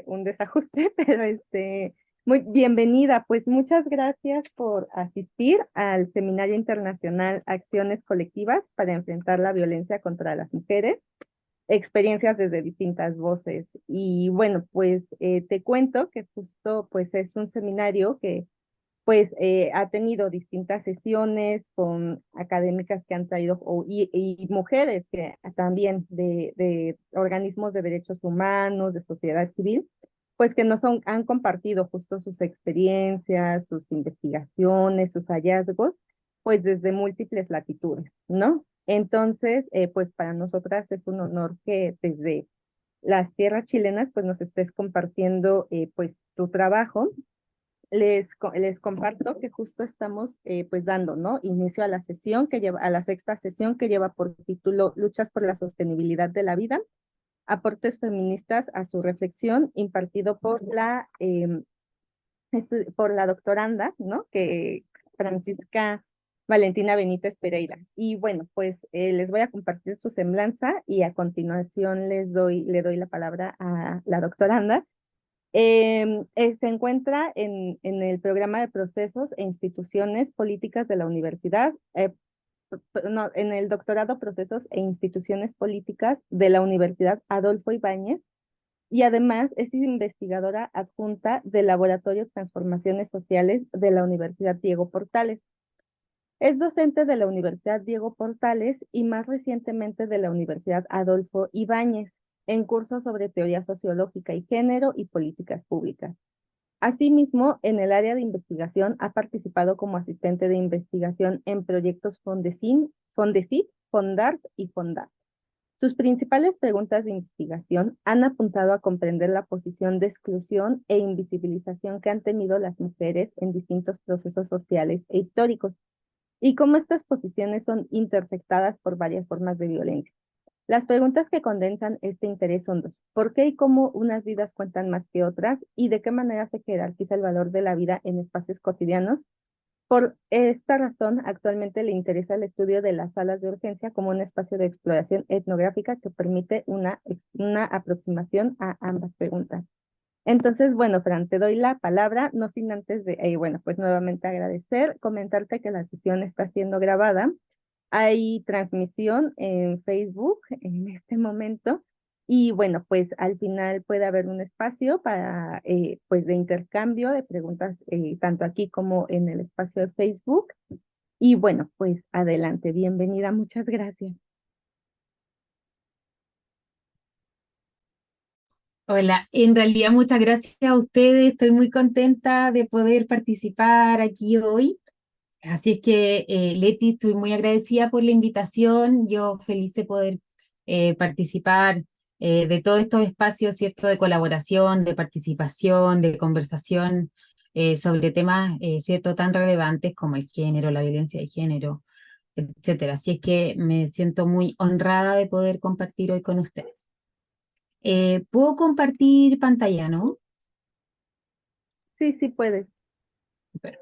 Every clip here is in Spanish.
un desajuste, pero muy bienvenida. Pues muchas gracias por asistir al Seminario Internacional Acciones Colectivas para enfrentar la violencia contra las mujeres, experiencias desde distintas voces. Y bueno, pues te cuento que justo pues es un seminario que pues ha tenido distintas sesiones con académicas que han traído, y mujeres que también de organismos de derechos humanos, de sociedad civil, pues que han compartido justo sus experiencias, sus investigaciones, sus hallazgos, pues desde múltiples latitudes, ¿no? Entonces, pues para nosotras es un honor que desde las tierras chilenas, pues nos estés compartiendo, pues tu trabajo. Les comparto que justo estamos pues dando, ¿no? Inicio a la sesión que lleva, a la sexta sesión que lleva por título Luchas por la sostenibilidad de la vida, aportes feministas a su reflexión, impartido por la doctoranda, ¿no? Que Francisca Valentina Benítez Pereira. Y bueno, pues les voy a compartir su semblanza y a continuación le doy la palabra a la doctoranda. Se encuentra en el programa de procesos e instituciones políticas de la universidad, no, en el doctorado Procesos e Instituciones Políticas de la Universidad Adolfo Ibáñez, y además es investigadora adjunta del Laboratorio Transformaciones Sociales de la Universidad Diego Portales. Es docente de la Universidad Diego Portales y más recientemente de la Universidad Adolfo Ibáñez, en cursos sobre teoría sociológica y género y políticas públicas. Asimismo, en el área de investigación ha participado como asistente de investigación en proyectos Fondesit, Fondart y Fondat. Sus principales preguntas de investigación han apuntado a comprender la posición de exclusión e invisibilización que han tenido las mujeres en distintos procesos sociales e históricos, y cómo estas posiciones son intersectadas por varias formas de violencia. Las preguntas que condensan este interés son dos: ¿por qué y cómo unas vidas cuentan más que otras? ¿Y de qué manera se jerarquiza el valor de la vida en espacios cotidianos? Por esta razón, actualmente le interesa el estudio de las salas de urgencia como un espacio de exploración etnográfica que permite una aproximación a ambas preguntas. Entonces, bueno, Fran, te doy la palabra, no sin antes de, bueno, pues nuevamente agradecer, comentarte que la sesión está siendo grabada. Hay transmisión en Facebook en este momento, y bueno, pues al final puede haber un espacio para, pues de intercambio de preguntas, tanto aquí como en el espacio de Facebook. Y bueno, pues adelante, bienvenida, muchas gracias. Hola, en realidad muchas gracias a ustedes, estoy muy contenta de poder participar aquí hoy. Así es que, Leti, estoy muy agradecida por la invitación, yo feliz de poder participar de todos estos espacios, ¿cierto?, de colaboración, de participación, de conversación sobre temas, ¿cierto?, tan relevantes como el género, la violencia de género, etcétera. Así es que me siento muy honrada de poder compartir hoy con ustedes. ¿Puedo compartir pantalla, no? Sí, sí puedes. Super.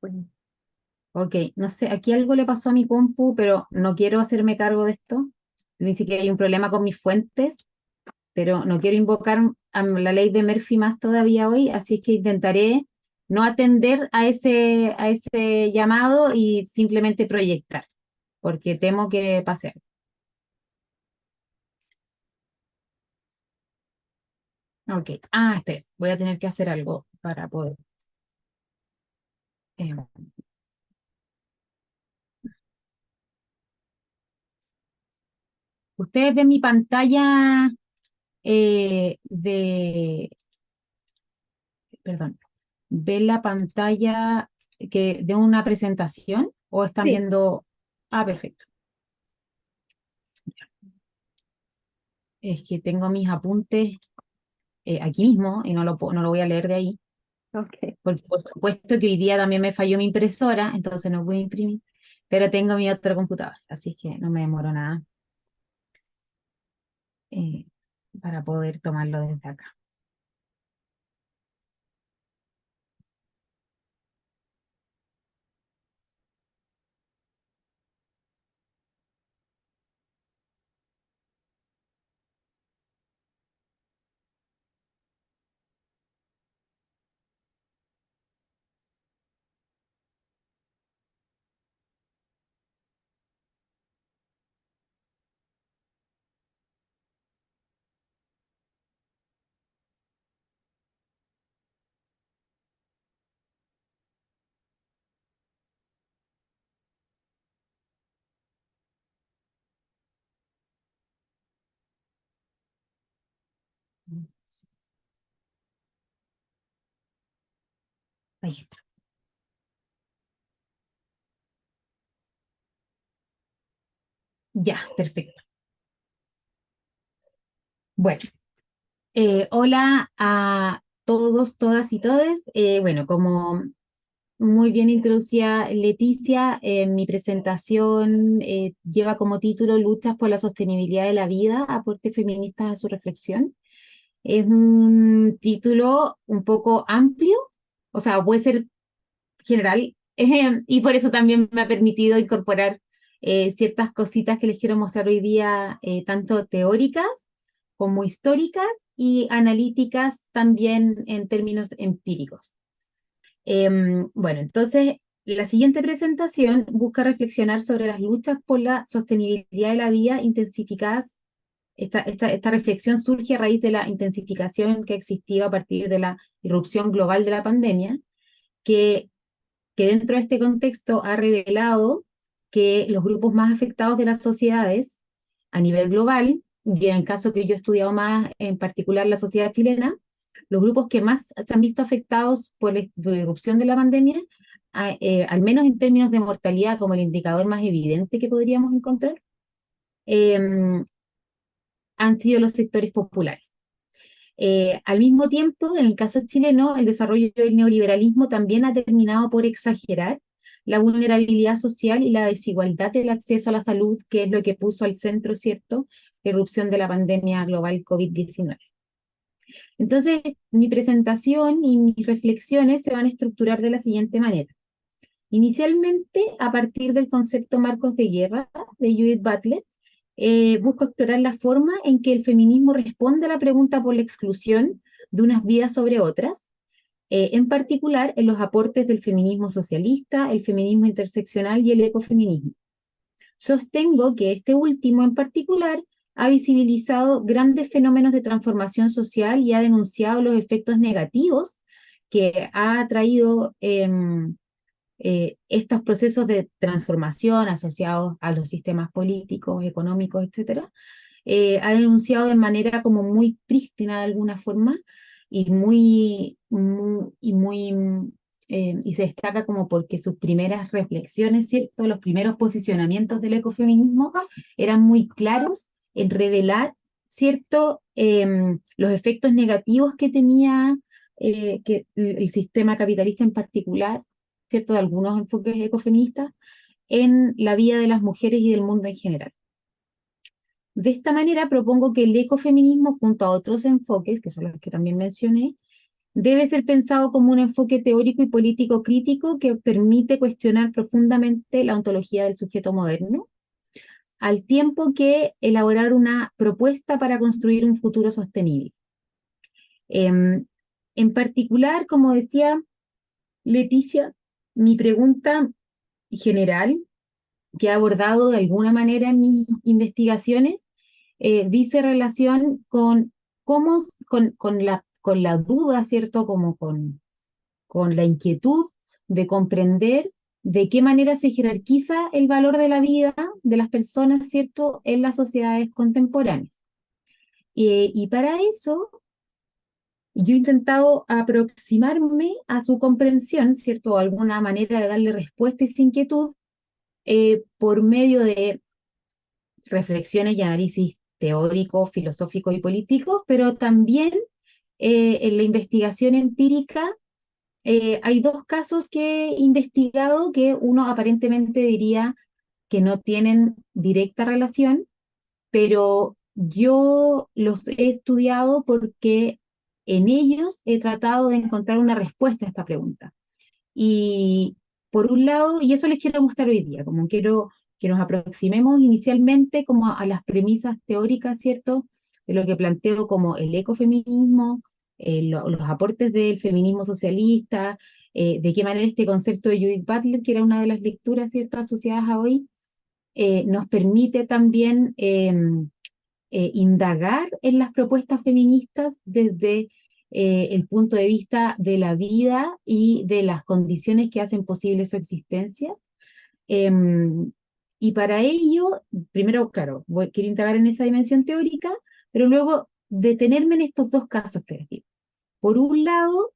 Bueno, Ok, no sé, aquí algo le pasó a mi compu, pero no quiero hacerme cargo de esto. Dice que hay un problema con mis fuentes, pero no quiero invocar a la ley de Murphy más todavía hoy, así es que intentaré no atender a ese llamado y simplemente proyectar, porque temo que pase algo. Ok, espera, voy a tener que hacer algo para poder. eh, Ustedes ven mi pantalla perdón, ven la pantalla de una presentación o están sí, viendo. Perfecto. Es que tengo mis apuntes aquí mismo y no lo voy a leer de ahí, ok. porque por supuesto que hoy día también me falló mi impresora, entonces no voy a imprimir, pero tengo mi otro computador, así es que no me demoro nada eh, para poder tomarlo desde acá. Ahí está. Ya, perfecto. Bueno, hola a todos, todas y todes. Bueno, como muy bien introducida Leticia, mi presentación lleva como título Luchas por la sostenibilidad de la vida, aportes feministas a su reflexión. Es un título un poco amplio, o sea, puede ser general, y por eso también me ha permitido incorporar ciertas cositas que les quiero mostrar hoy día, tanto teóricas como históricas y analíticas también en términos empíricos. Bueno, entonces la siguiente presentación busca reflexionar sobre las luchas por la sostenibilidad de la vida intensificadas. Esta reflexión surge a raíz de la intensificación que ha existido a partir de la irrupción global de la pandemia, que que dentro de este contexto ha revelado que los grupos más afectados de las sociedades a nivel global, y en el caso que yo he estudiado más, en particular la sociedad chilena, los grupos que más se han visto afectados por la irrupción de la pandemia, al menos en términos de mortalidad, como el indicador más evidente que podríamos encontrar, eh, han sido los sectores populares. Al mismo tiempo, en el caso chileno, el desarrollo del neoliberalismo también ha terminado por exagerar la vulnerabilidad social y la desigualdad del acceso a la salud, que es lo que puso al centro, ¿cierto?, la irrupción de la pandemia global COVID-19. Entonces, mi presentación y mis reflexiones se van a estructurar de la siguiente manera. Inicialmente, a partir del concepto Marcos de Guerra de Judith Butler, busco explorar la forma en que el feminismo responde a la pregunta por la exclusión de unas vidas sobre otras, en particular en los aportes del feminismo socialista, el feminismo interseccional y el ecofeminismo. Sostengo que este último en particular ha visibilizado grandes fenómenos de transformación social y ha denunciado los efectos negativos que ha traído estos procesos de transformación asociados a los sistemas políticos, económicos, etcétera, ha denunciado de manera como muy prístina de alguna forma y y se destaca como porque sus primeras reflexiones, ¿cierto? Los primeros posicionamientos del ecofeminismo eran muy claros en revelar, ¿cierto? Los efectos negativos que tenía que el sistema capitalista en particular, ¿cierto? De algunos enfoques ecofeministas en la vida de las mujeres y del mundo en general. De esta manera propongo que el ecofeminismo, junto a otros enfoques, que son los que también mencioné, debe ser pensado como un enfoque teórico y político crítico que permite cuestionar profundamente la ontología del sujeto moderno, al tiempo que elaborar una propuesta para construir un futuro sostenible. En particular, como decía Leticia, mi pregunta general, que he abordado de alguna manera en mis investigaciones, dice relación con cómo, con la duda, ¿cierto? Como con la inquietud de comprender de qué manera se jerarquiza el valor de la vida de las personas, ¿cierto?, en las sociedades contemporáneas. Y para eso yo he intentado aproximarme a su comprensión, ¿cierto?, o alguna manera de darle respuesta a esa inquietud por medio de reflexiones y análisis teórico, filosófico y político, pero también en la investigación empírica hay dos casos que he investigado que uno aparentemente diría que no tienen directa relación, pero yo los he estudiado porque en ellos he tratado de encontrar una respuesta a esta pregunta. Y por un lado, y eso les quiero mostrar hoy día, como quiero que nos aproximemos inicialmente como a las premisas teóricas, ¿cierto? De lo que planteo como el ecofeminismo, los aportes del feminismo socialista, de qué manera este concepto de Judith Butler, que era una de las lecturas, ¿cierto?, asociadas a hoy, nos permite también indagar en las propuestas feministas desde el punto de vista de la vida y de las condiciones que hacen posible su existencia. Y para ello, primero, claro, quiero indagar en esa dimensión teórica, pero luego detenerme en estos dos casos que les digo. Por un lado,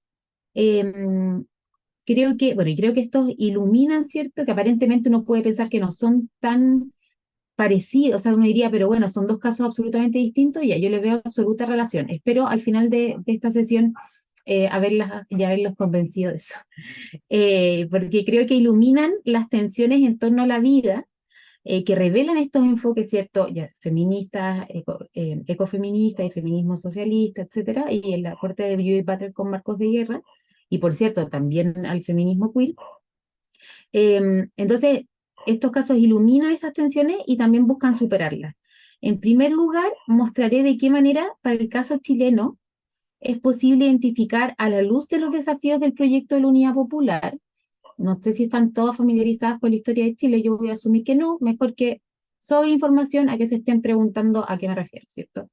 creo que estos iluminan, ¿cierto? Que aparentemente uno puede pensar que no son tan parecidos, o sea, uno diría, pero bueno, son dos casos absolutamente distintos y ya yo les veo absoluta relación. Espero al final de esta sesión ya haberlos convencido de eso. Porque creo que iluminan las tensiones en torno a la vida, que revelan estos enfoques, ¿cierto? Ya, feministas, ecofeministas y feminismo socialista, etcétera, y el aporte de Judith Butler con Marcos de Guerra, y por cierto, también al feminismo queer. Entonces, estos casos iluminan estas tensiones y también buscan superarlas. En primer lugar, mostraré de qué manera, para el caso chileno, es posible identificar a la luz de los desafíos del proyecto de la Unidad Popular. No sé si están todas familiarizadas con la historia de Chile, yo voy a asumir que no, mejor que sobre información a que se estén preguntando a qué me refiero, ¿cierto?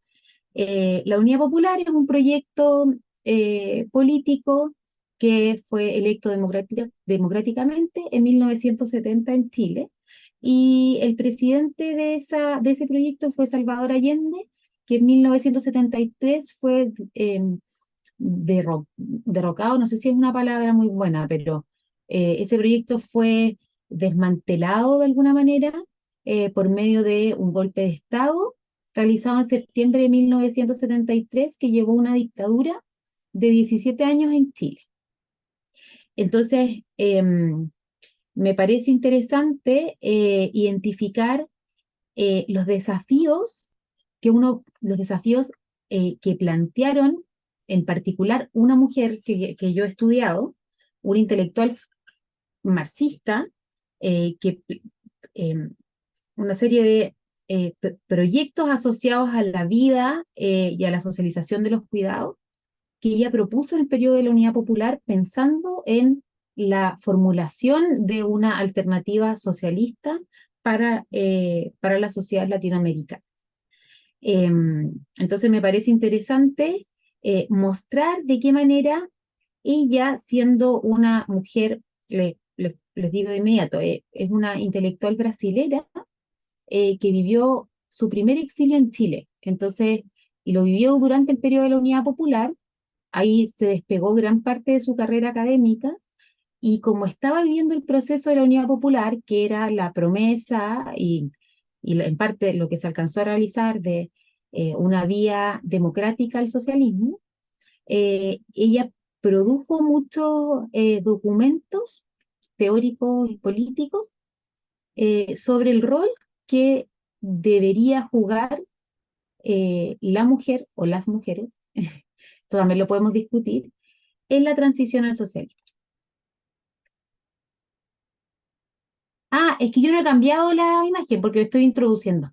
La Unidad Popular es un proyecto político que fue electo democráticamente en 1970 en Chile, y el presidente de ese proyecto fue Salvador Allende, que en 1973 fue derrocado, no sé si es una palabra muy buena, pero ese proyecto fue desmantelado de alguna manera por medio de un golpe de Estado realizado en septiembre de 1973 que llevó una dictadura de 17 años en Chile. Entonces, me parece interesante identificar los desafíos que plantearon, en particular una mujer que yo he estudiado, una intelectual marxista, que eh, una serie de proyectos asociados a la vida y a la socialización de los cuidados que ella propuso en el periodo de la Unidad Popular pensando en la formulación de una alternativa socialista para la sociedad latinoamericana. Entonces me parece interesante mostrar de qué manera ella, siendo una mujer, les digo de inmediato, es una intelectual brasilera que vivió su primer exilio en Chile. Entonces, y lo vivió durante el periodo de la Unidad Popular. Ahí se despegó gran parte de su carrera académica, y como estaba viviendo el proceso de la Unidad Popular, que era la promesa en parte lo que se alcanzó a realizar de una vía democrática al socialismo, ella produjo muchos documentos teóricos y políticos sobre el rol que debería jugar la mujer o las mujeres, esto también lo podemos discutir, en la transición al socialismo. Ah, es que yo no he cambiado la imagen porque lo estoy introduciendo.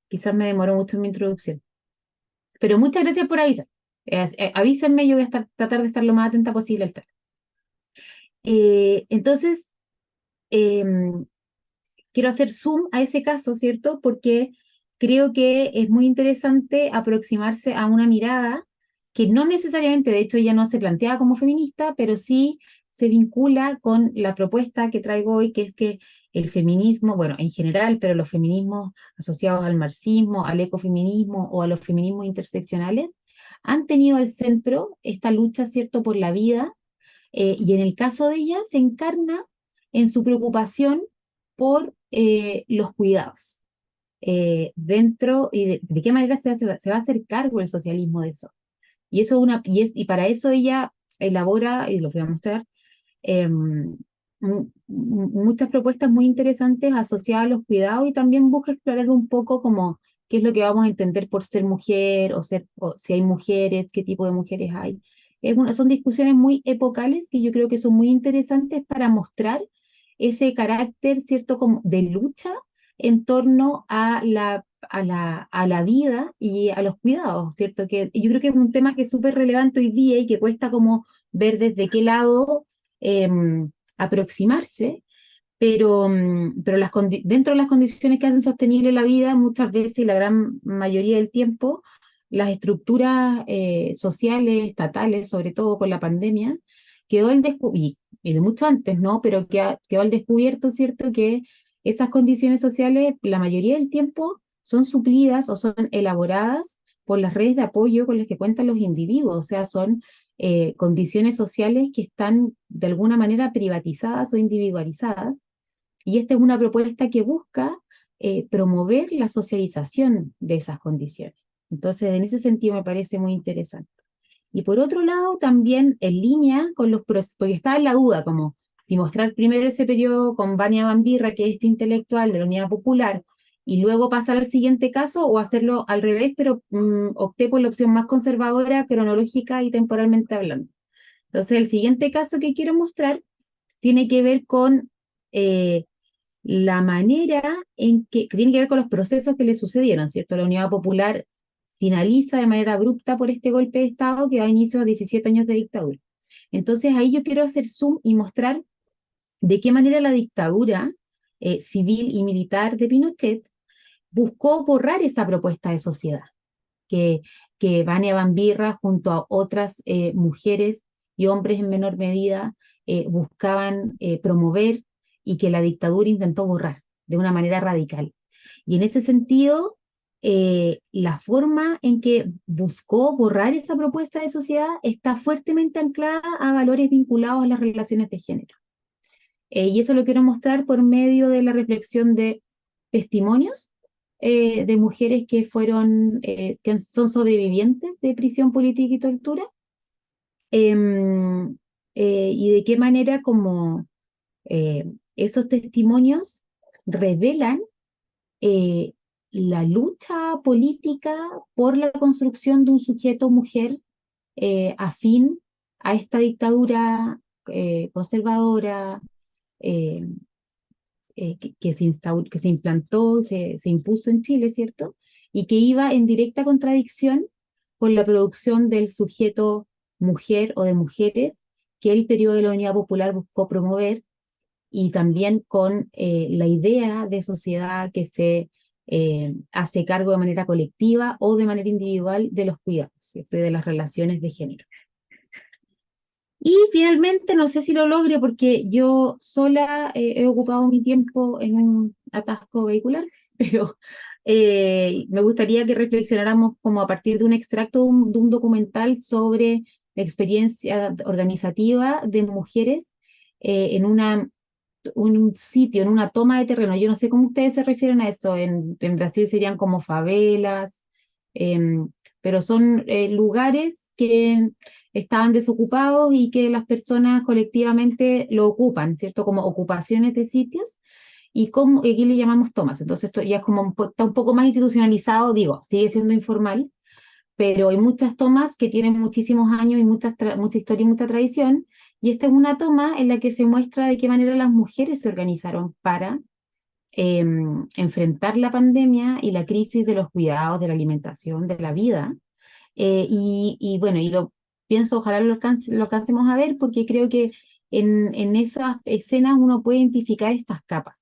Quizás me demoró mucho en mi introducción. Pero muchas gracias por avisar. Avísenme, yo voy a tratar de estar lo más atenta posible al tema. Entonces, em, quiero hacer zoom a ese caso, ¿cierto? Porque creo que es muy interesante aproximarse a una mirada que no necesariamente, de hecho, ella no se plantea como feminista, pero sí se vincula con la propuesta que traigo hoy, que es que el feminismo, bueno, en general, pero los feminismos asociados al marxismo, al ecofeminismo o a los feminismos interseccionales, han tenido al centro esta lucha, ¿cierto?, por la vida, y en el caso de ella se encarna en su preocupación por los cuidados. Dentro y de qué manera se va a hacer cargo el socialismo de eso. Y eso y para eso ella elabora, y lo voy a mostrar, muchas propuestas muy interesantes asociadas a los cuidados, y también busca explorar un poco como qué es lo que vamos a entender por ser mujer o si hay mujeres, qué tipo de mujeres hay. Son discusiones muy epocales que yo creo que son muy interesantes para mostrar ese carácter, ¿cierto?, como de lucha en torno a la vida y a los cuidados, ¿cierto? Que yo creo que es un tema que es súper relevante hoy día y que cuesta como ver desde qué lado aproximarse, pero dentro de las condiciones que hacen sostenible la vida, muchas veces y la gran mayoría del tiempo, las estructuras sociales, estatales, sobre todo con la pandemia, quedó y de mucho antes, ¿no? Pero quedó al descubierto, ¿cierto? Que esas condiciones sociales, la mayoría del tiempo, son suplidas o son elaboradas por las redes de apoyo con las que cuentan los individuos, o sea, son condiciones sociales que están de alguna manera privatizadas o individualizadas, y esta es una propuesta que busca promover la socialización de esas condiciones. Entonces, en ese sentido me parece muy interesante. Y por otro lado, también en línea con los procesos, porque estaba en la duda, como si mostrar primero ese periodo con Vania Bambirra, que es este intelectual de la Unidad Popular, y luego pasar al siguiente caso, o hacerlo al revés, pero opté por la opción más conservadora, cronológica y temporalmente hablando. Entonces, el siguiente caso que quiero mostrar tiene que ver con la manera que tiene que ver con los procesos que le sucedieron, ¿cierto? La Unidad Popular finaliza de manera abrupta por este golpe de Estado que da inicio a 17 años de dictadura. Entonces ahí yo quiero hacer zoom y mostrar de qué manera la dictadura civil y militar de Pinochet buscó borrar esa propuesta de sociedad que, que Vania Bambirra junto a otras mujeres y hombres en menor medida buscaban promover y que la dictadura intentó borrar de una manera radical. Y en ese sentido, la forma en que buscó borrar esa propuesta de sociedad está fuertemente anclada a valores vinculados a las relaciones de género. Y eso lo quiero mostrar por medio de la reflexión de testimonios de mujeres que son sobrevivientes de prisión política y tortura, em, y de qué manera como esos testimonios revelan eh, la lucha política por la construcción de un sujeto mujer afín a esta dictadura conservadora, eh, que se implantó, se impuso en Chile, ¿cierto? Y que iba en directa contradicción con la producción del sujeto mujer o de mujeres que el periodo de la Unidad Popular buscó promover, y también con la idea de sociedad que se hace cargo de manera colectiva o de manera individual de los cuidados, ¿cierto? Y de las relaciones de género. Y finalmente, no sé si lo logre porque yo sola he ocupado mi tiempo en un atasco vehicular, pero me gustaría que reflexionáramos como a partir de un extracto de un documental sobre la experiencia organizativa de mujeres en un sitio, en una toma de terreno. Yo no sé cómo ustedes se refieren a eso. En Brasil serían como favelas, em, pero son lugares que estaban desocupados y que las personas colectivamente lo ocupan, ¿cierto? Como ocupaciones de sitios. Y aquí le llamamos tomas. Entonces esto ya es como está un poco más institucionalizado, digo, sigue siendo informal, pero hay muchas tomas que tienen muchísimos años y mucha historia y mucha tradición, y esta es una toma en la que se muestra de qué manera las mujeres se organizaron para enfrentar la pandemia y la crisis de los cuidados, de la alimentación, de la vida. Y bueno, y lo pienso, ojalá lo alcancemos a ver, porque creo que en esas escenas uno puede identificar estas capas,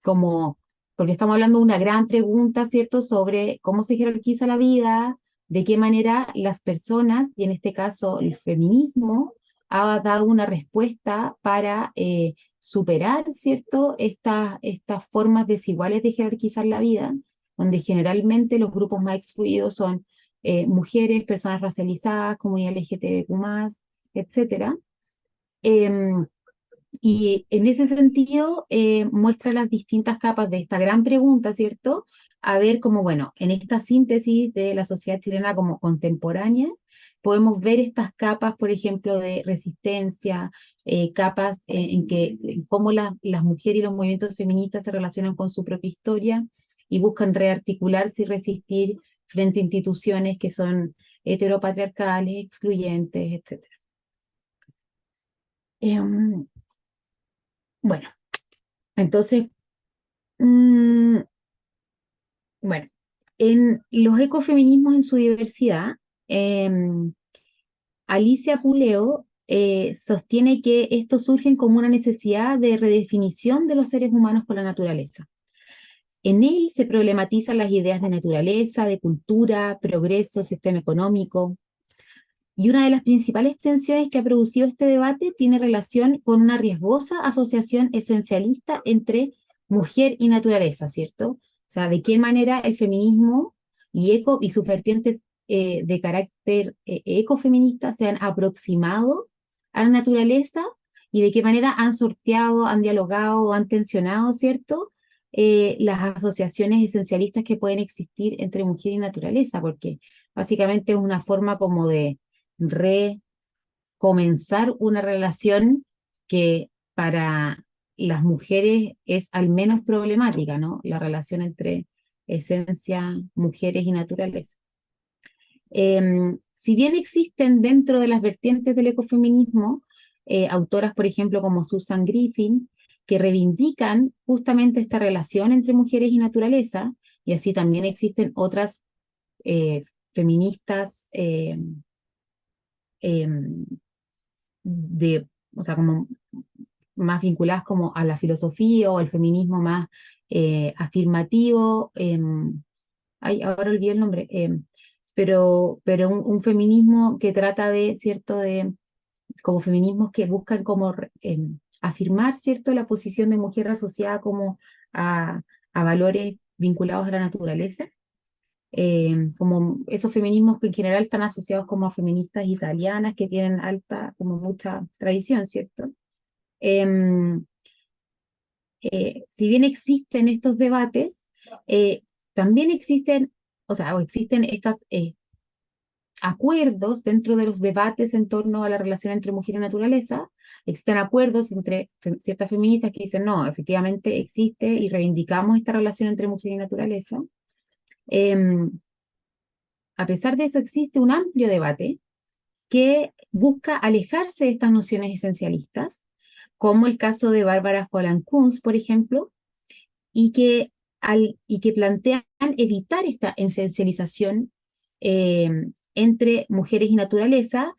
como, porque estamos hablando de una gran pregunta, ¿cierto?, sobre cómo se jerarquiza la vida, de qué manera las personas, y en este caso el feminismo, ha dado una respuesta para superar, ¿cierto?, estas formas desiguales de jerarquizar la vida, donde generalmente los grupos más excluidos son mujeres, personas racializadas, comunidad LGTBQ+, etcétera. Em, y en ese sentido, muestra las distintas capas de esta gran pregunta, ¿cierto? A ver cómo, bueno, en esta síntesis de la sociedad chilena como contemporánea, podemos ver estas capas, por ejemplo, de resistencia, capas en cómo las mujeres y los movimientos feministas se relacionan con su propia historia y buscan rearticularse y resistir frente a instituciones que son heteropatriarcales, excluyentes, etcétera. Bueno, entonces, mm, bueno, en los ecofeminismos en su diversidad, Alicia Puleo sostiene que estos surgen como una necesidad de redefinición de los seres humanos con la naturaleza. En él se problematizan las ideas de naturaleza, de cultura, progreso, sistema económico. Y una de las principales tensiones que ha producido este debate tiene relación con una riesgosa asociación esencialista entre mujer y naturaleza, ¿cierto? O sea, de qué manera el feminismo y sus vertientes de carácter ecofeminista se han aproximado a la naturaleza y de qué manera han sorteado, han dialogado, han tensionado, ¿cierto? Las asociaciones esencialistas que pueden existir entre mujer y naturaleza, porque básicamente es una forma como de recomenzar una relación que para las mujeres es al menos problemática, ¿no? La relación entre esencia, mujeres y naturaleza. Si bien existen dentro de las vertientes del ecofeminismo autoras, por ejemplo, como Susan Griffin, que reivindican justamente esta relación entre mujeres y naturaleza, y así también existen otras feministas em, de, o sea, como más vinculadas como a la filosofía o al feminismo más afirmativo, ay, ahora olvidé el nombre, pero un feminismo que trata de, ¿cierto?, de como feminismos que buscan como afirmar, ¿cierto?, la posición de mujer asociada como a valores vinculados a la naturaleza, como esos feminismos que en general están asociados como a feministas italianas que tienen alta, como mucha tradición, ¿cierto? Em, si bien existen estos debates, también existen, o sea, o existen estos acuerdos dentro de los debates en torno a la relación entre mujer y naturaleza. Existen acuerdos entre ciertas feministas que dicen, no, efectivamente existe y reivindicamos esta relación entre mujer y naturaleza. A pesar de eso, existe un amplio debate que busca alejarse de estas nociones esencialistas, como el caso de Bárbara Holland-Kunz, por ejemplo, y que plantean evitar esta esencialización eh, entre mujeres y naturaleza,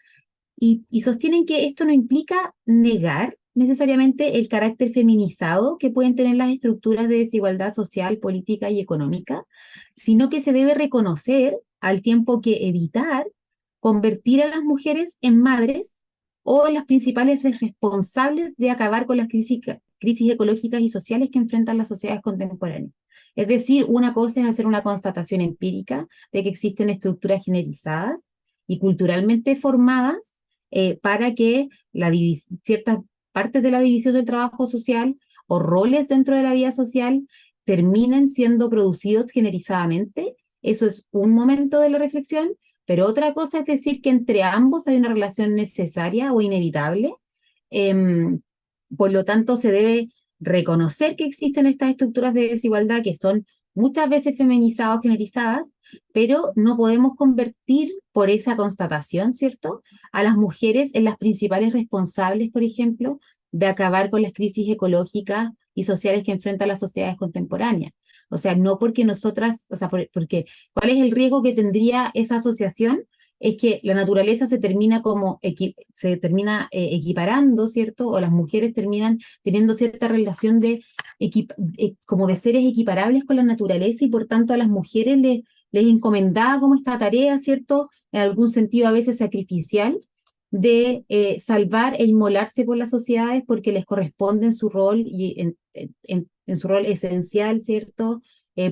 y sostienen que esto no implica negar necesariamente el carácter feminizado que pueden tener las estructuras de desigualdad social, política y económica, sino que se debe reconocer al tiempo que evitar convertir a las mujeres en madres o las principales responsables de acabar con las crisis ecológicas y sociales que enfrentan las sociedades contemporáneas. Es decir, una cosa es hacer una constatación empírica de que existen estructuras generizadas y culturalmente formadas para que ciertas partes de la división del trabajo social o roles dentro de la vida social terminen siendo producidos generizadamente. Eso es un momento de la reflexión, pero otra cosa es decir que entre ambos hay una relación necesaria o inevitable. Em, por lo tanto, se debe reconocer que existen estas estructuras de desigualdad que son muchas veces feminizadas o generizadas, pero no podemos convertir por esa constatación, ¿cierto?, a las mujeres en las principales responsables, por ejemplo, de acabar con las crisis ecológicas y sociales que enfrentan las sociedades contemporáneas. O sea, no porque nosotras, o sea, porque ¿cuál es el riesgo que tendría esa asociación? Es que la naturaleza se termina equiparando, ¿cierto? O las mujeres terminan teniendo cierta relación como de seres equiparables con la naturaleza y por tanto a las mujeres les encomendaba como esta tarea, ¿cierto? En algún sentido a veces sacrificial de salvar e inmolarse por las sociedades porque les corresponde en su rol y en su rol esencial, ¿cierto?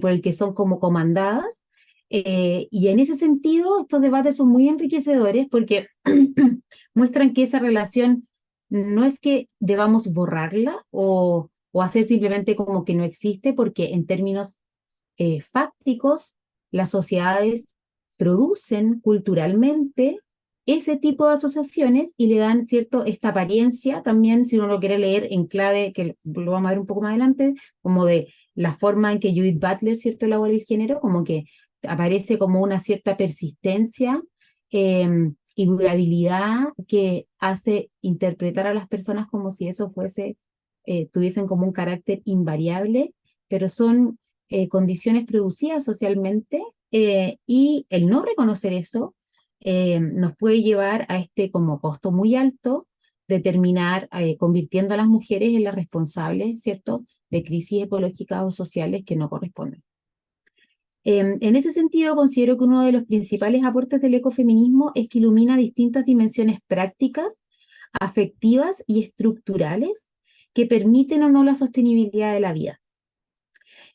Por el que son como comandadas. Y en ese sentido, estos debates son muy enriquecedores porque muestran que esa relación no es que debamos borrarla o hacer simplemente como que no existe, porque en términos fácticos, las sociedades producen culturalmente ese tipo de asociaciones y le dan, ¿cierto?, esta apariencia también, si uno lo quiere leer en clave, que lo vamos a ver un poco más adelante, como de la forma en que Judith Butler, ¿cierto?, elabora el género, como que aparece como una cierta persistencia y durabilidad que hace interpretar a las personas como si eso tuviesen como un carácter invariable, pero son condiciones producidas socialmente y el no reconocer eso nos puede llevar a este como costo muy alto de terminar convirtiendo a las mujeres en las responsables, ¿cierto?, de crisis ecológicas o sociales que no corresponden. En ese sentido, considero que uno de los principales aportes del ecofeminismo es que ilumina distintas dimensiones prácticas, afectivas y estructurales que permiten o no la sostenibilidad de la vida.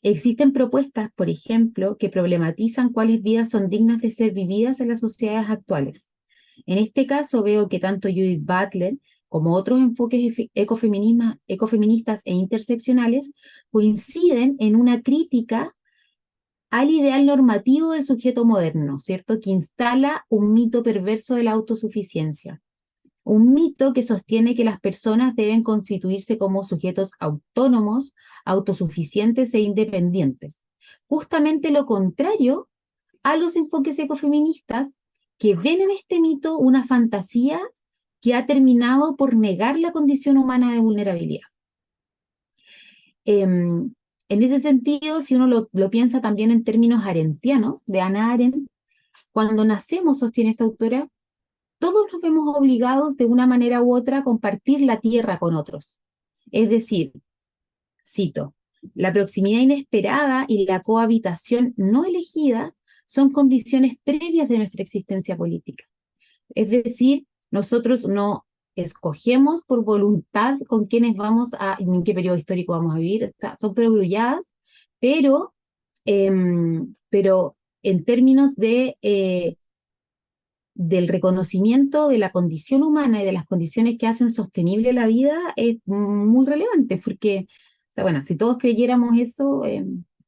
Existen propuestas, por ejemplo, que problematizan cuáles vidas son dignas de ser vividas en las sociedades actuales. En este caso veo que tanto Judith Butler como otros enfoques ecofeministas e interseccionales coinciden en una crítica al ideal normativo del sujeto moderno, ¿cierto? Que instala un mito perverso de la autosuficiencia. Un mito que sostiene que las personas deben constituirse como sujetos autónomos, autosuficientes e independientes. Justamente lo contrario a los enfoques ecofeministas que ven en este mito una fantasía que ha terminado por negar la condición humana de vulnerabilidad. En ese sentido, si uno lo piensa también en términos arendtianos, de Hannah Arendt, cuando nacemos, sostiene esta autora, todos nos vemos obligados de una manera u otra a compartir la tierra con otros. Es decir, cito, la proximidad inesperada y la cohabitación no elegida son condiciones previas de nuestra existencia política. Es decir, nosotros no escogemos por voluntad con quiénes vamos a, en qué periodo histórico vamos a vivir, o sea, son perogrulladas, pero, pero en términos del reconocimiento de la condición humana y de las condiciones que hacen sostenible la vida es muy relevante, porque, o sea, bueno, si todos creyéramos eso,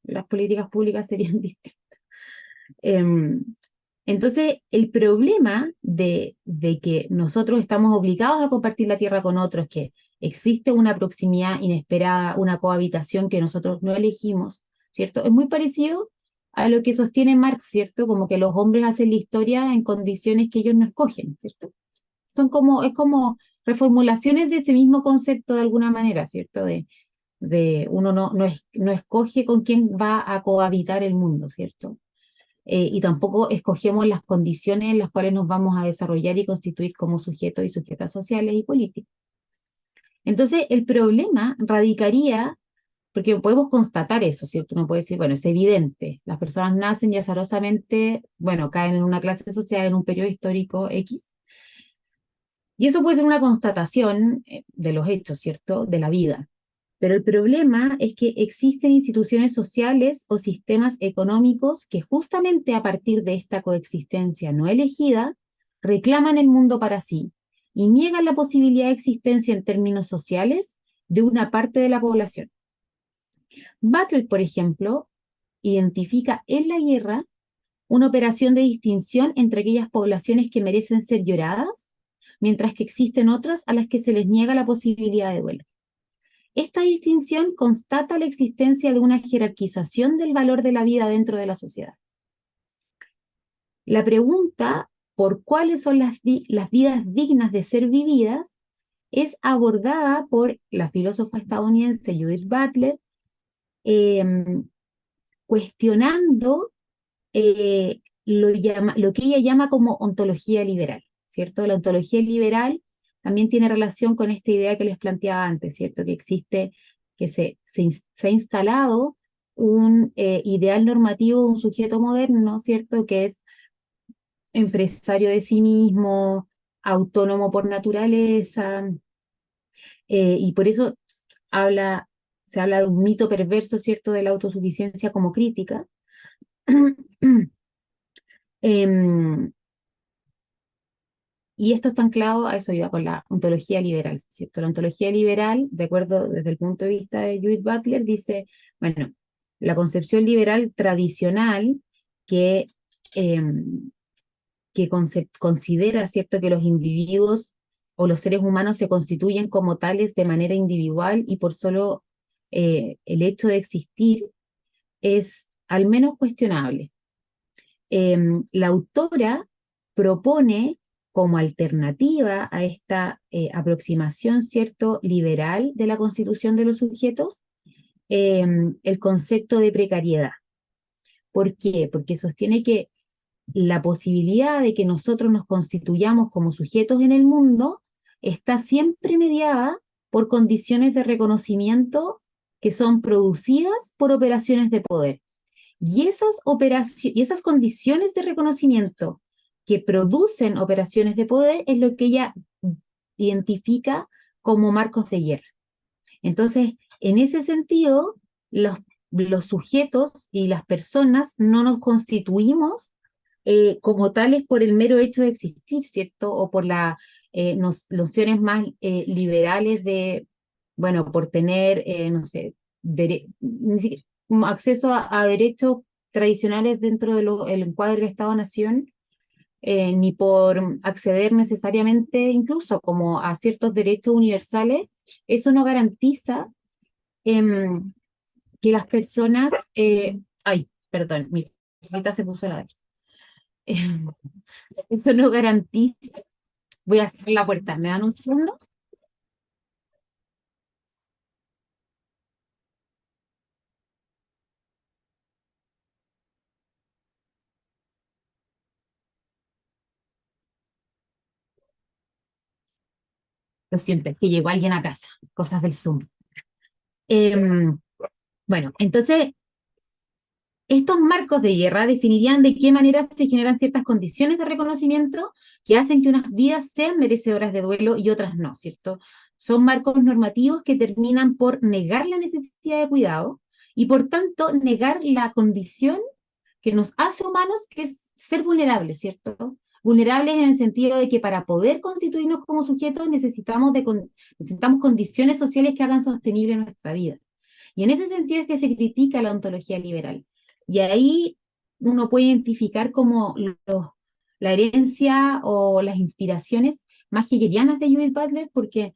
las políticas públicas serían distintas. Entonces, el problema de que nosotros estamos obligados a compartir la tierra con otros, que existe una proximidad inesperada, una cohabitación que nosotros no elegimos, ¿cierto? Es muy parecido a lo que sostiene Marx, ¿cierto? Como que los hombres hacen la historia en condiciones que ellos no escogen, ¿cierto? Es como reformulaciones de ese mismo concepto de alguna manera, ¿cierto? De uno no escoge con quién va a cohabitar el mundo, ¿cierto? Y tampoco escogemos las condiciones en las cuales nos vamos a desarrollar y constituir como sujetos y sujetas sociales y políticos. Entonces, el problema radicaría, porque podemos constatar eso, ¿cierto? Uno puede decir, bueno, es evidente, las personas nacen y azarosamente, bueno, caen en una clase social, en un periodo histórico X, y eso puede ser una constatación de los hechos, ¿cierto? De la vida. Pero el problema es que existen instituciones sociales o sistemas económicos que justamente a partir de esta coexistencia no elegida reclaman el mundo para sí y niegan la posibilidad de existencia en términos sociales de una parte de la población. Butler, por ejemplo, identifica en la guerra una operación de distinción entre aquellas poblaciones que merecen ser lloradas, mientras que existen otras a las que se les niega la posibilidad de duelo. Esta distinción constata la existencia de una jerarquización del valor de la vida dentro de la sociedad. La pregunta por cuáles son las vidas dignas de ser vividas es abordada por la filósofa estadounidense Judith Butler, cuestionando lo que ella llama como ontología liberal, ¿cierto? La ontología liberal también tiene relación con esta idea que les planteaba antes, ¿cierto? Que existe, que se ha instalado un ideal normativo de un sujeto moderno, ¿cierto? Que es empresario de sí mismo, autónomo por naturaleza, y por eso se habla de un mito perverso, ¿cierto? De la autosuficiencia como crítica. Em, y esto está anclado, a eso iba con la ontología liberal, ¿cierto? La ontología liberal, de acuerdo desde el punto de vista de Judith Butler, dice, bueno, la concepción liberal tradicional que, considera, ¿cierto?, que los individuos o los seres humanos se constituyen como tales de manera individual y por solo el hecho de existir es al menos cuestionable. La autora propone como alternativa a esta aproximación, ¿cierto?, liberal de la constitución de los sujetos, el concepto de precariedad. ¿Por qué? Porque sostiene que la posibilidad de que nosotros nos constituyamos como sujetos en el mundo está siempre mediada por condiciones de reconocimiento que son producidas por operaciones de poder. Y esas condiciones de reconocimiento que producen operaciones de poder es lo que ella identifica como marcos de guerra. Entonces, en ese sentido, los sujetos y las personas no nos constituimos como tales por el mero hecho de existir, ¿cierto? O por las nociones más liberales de, bueno, por tener, no sé, acceso a derechos tradicionales dentro del encuadre del Estado-Nación, ni por acceder necesariamente incluso como a ciertos derechos universales. Eso no garantiza em, que las personas, ay, perdón, mi hijita se puso la vez. Eso no garantiza, voy a cerrar la puerta, ¿me dan un segundo? Lo siento, es que llegó alguien a casa, cosas del Zoom. Em, bueno, entonces, estos marcos de guerra definirían de qué manera se generan ciertas condiciones de reconocimiento que hacen que unas vidas sean merecedoras de duelo y otras no, ¿cierto? Son marcos normativos que terminan por negar la necesidad de cuidado y por tanto negar la condición que nos hace humanos, que es ser vulnerables, ¿cierto? Vulnerables en el sentido de que para poder constituirnos como sujetos necesitamos condiciones sociales que hagan sostenible nuestra vida. Y en ese sentido es que se critica la ontología liberal. Y ahí uno puede identificar como la herencia o las inspiraciones más hegelianas de Judith Butler, porque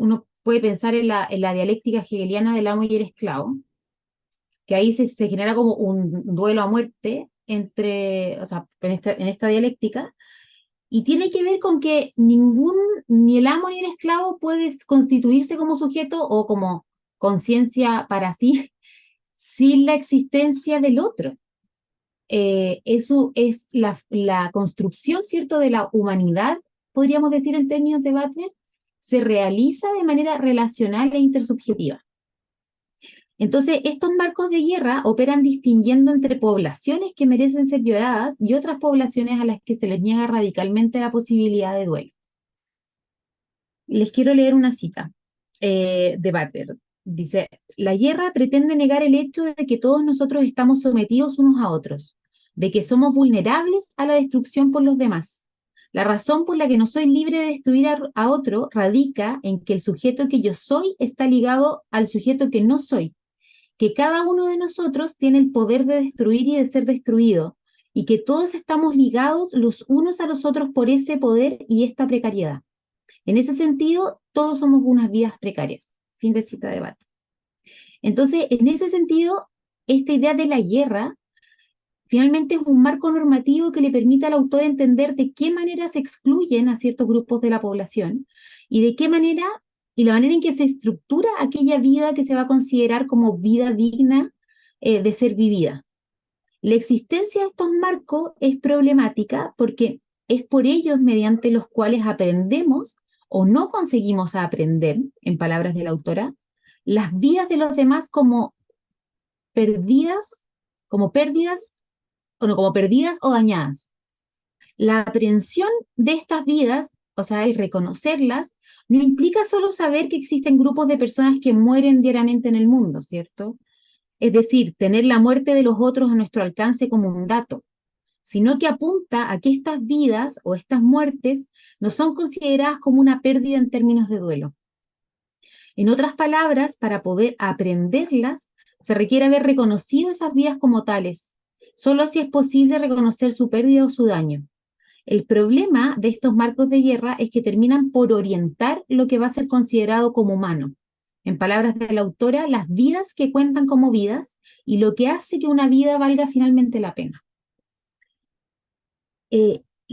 uno puede pensar en la dialéctica hegeliana del amo y el esclavo, que ahí se genera como un duelo a muerte entre, o sea, en esta dialéctica, y tiene que ver con que ni el amo ni el esclavo puede constituirse como sujeto o como conciencia para sí sin la existencia del otro. Eso es la construcción, ¿cierto?, de la humanidad, podríamos decir en términos de Butler, se realiza de manera relacional e intersubjetiva. Entonces, estos marcos de guerra operan distinguiendo entre poblaciones que merecen ser lloradas y otras poblaciones a las que se les niega radicalmente la posibilidad de duelo. Les quiero leer una cita de Butler. Dice, la guerra pretende negar el hecho de que todos nosotros estamos sometidos unos a otros, de que somos vulnerables a la destrucción por los demás. La razón por la que no soy libre de destruir a otro radica en que el sujeto que yo soy está ligado al sujeto que no soy, que cada uno de nosotros tiene el poder de destruir y de ser destruido, y que todos estamos ligados los unos a los otros por ese poder y esta precariedad. En ese sentido, todos somos unas vidas precarias. Fin de cita de Butler. Entonces, en ese sentido, esta idea de la guerra finalmente es un marco normativo que le permite al autor entender de qué manera se excluyen a ciertos grupos de la población y de qué manera, y la manera en que se estructura aquella vida que se va a considerar como vida digna de ser vivida. La existencia de estos marcos es problemática porque es por ellos mediante los cuales aprendemos o no conseguimos aprender, en palabras de la autora, las vidas de los demás como perdidas, como pérdidas, o no, como perdidas o dañadas. La aprehensión de estas vidas, o sea, el reconocerlas, no implica solo saber que existen grupos de personas que mueren diariamente en el mundo, ¿cierto? Es decir, tener la muerte de los otros a nuestro alcance como un dato, sino que apunta a que estas vidas o estas muertes no son consideradas como una pérdida en términos de duelo. En otras palabras, para poder aprenderlas, se requiere haber reconocido esas vidas como tales. Solo así es posible reconocer su pérdida o su daño. El problema de estos marcos de guerra es que terminan por orientar lo que va a ser considerado como humano. En palabras de la autora, las vidas que cuentan como vidas y lo que hace que una vida valga finalmente la pena.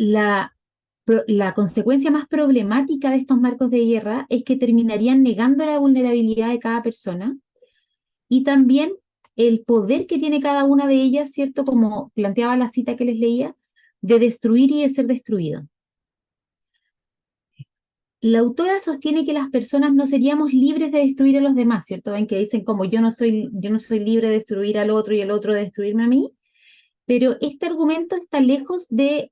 La consecuencia más problemática de estos marcos de guerra es que terminarían negando la vulnerabilidad de cada persona y también el poder que tiene cada una de ellas, ¿cierto? Como planteaba la cita que les leía, de destruir y de ser destruido. La autora sostiene que las personas no seríamos libres de destruir a los demás, ¿cierto? Ven que dicen como yo no soy libre de destruir al otro y el otro de destruirme a mí, pero este argumento está lejos de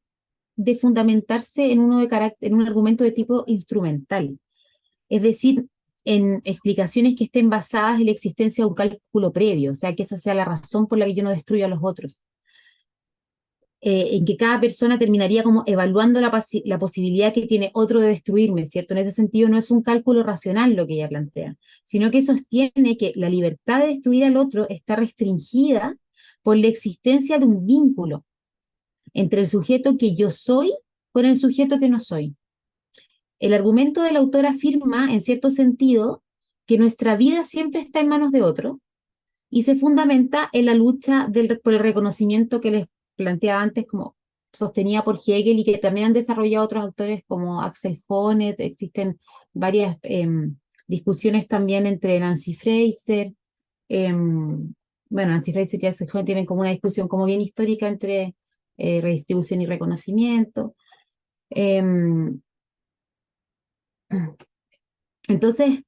fundamentarse en un argumento de tipo instrumental. Es decir, en explicaciones que estén basadas en la existencia de un cálculo previo, o sea, que esa sea la razón por la que yo no destruyo a los otros. En que cada persona terminaría como evaluando la posibilidad que tiene otro de destruirme, ¿cierto? En ese sentido no es un cálculo racional lo que ella plantea, sino que sostiene que la libertad de destruir al otro está restringida por la existencia de un vínculo entre el sujeto que yo soy con el sujeto que no soy. El argumento del autor afirma, en cierto sentido, que nuestra vida siempre está en manos de otro y se fundamenta en la lucha por el reconocimiento que les planteaba antes, como sostenida por Hegel y que también han desarrollado otros autores como Axel Honneth. Existen varias discusiones también entre Nancy Fraser. Bueno, Nancy Fraser y Axel Honneth tienen como una discusión como bien histórica entre redistribución y reconocimiento. Entonces,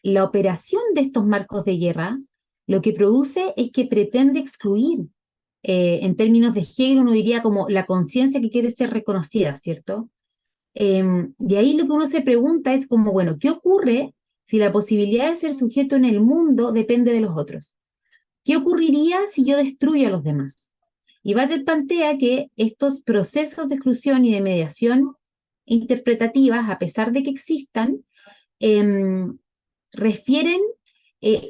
la operación de estos marcos de guerra lo que produce es que pretende excluir, en términos de Hegel uno diría como la conciencia que quiere ser reconocida, ¿cierto? De ahí lo que uno se pregunta es como, bueno, ¿qué ocurre si la posibilidad de ser sujeto en el mundo depende de los otros? ¿Qué ocurriría si yo destruyo a los demás? Y Butler plantea que estos procesos de exclusión y de mediación interpretativas, a pesar de que existan, em, refieren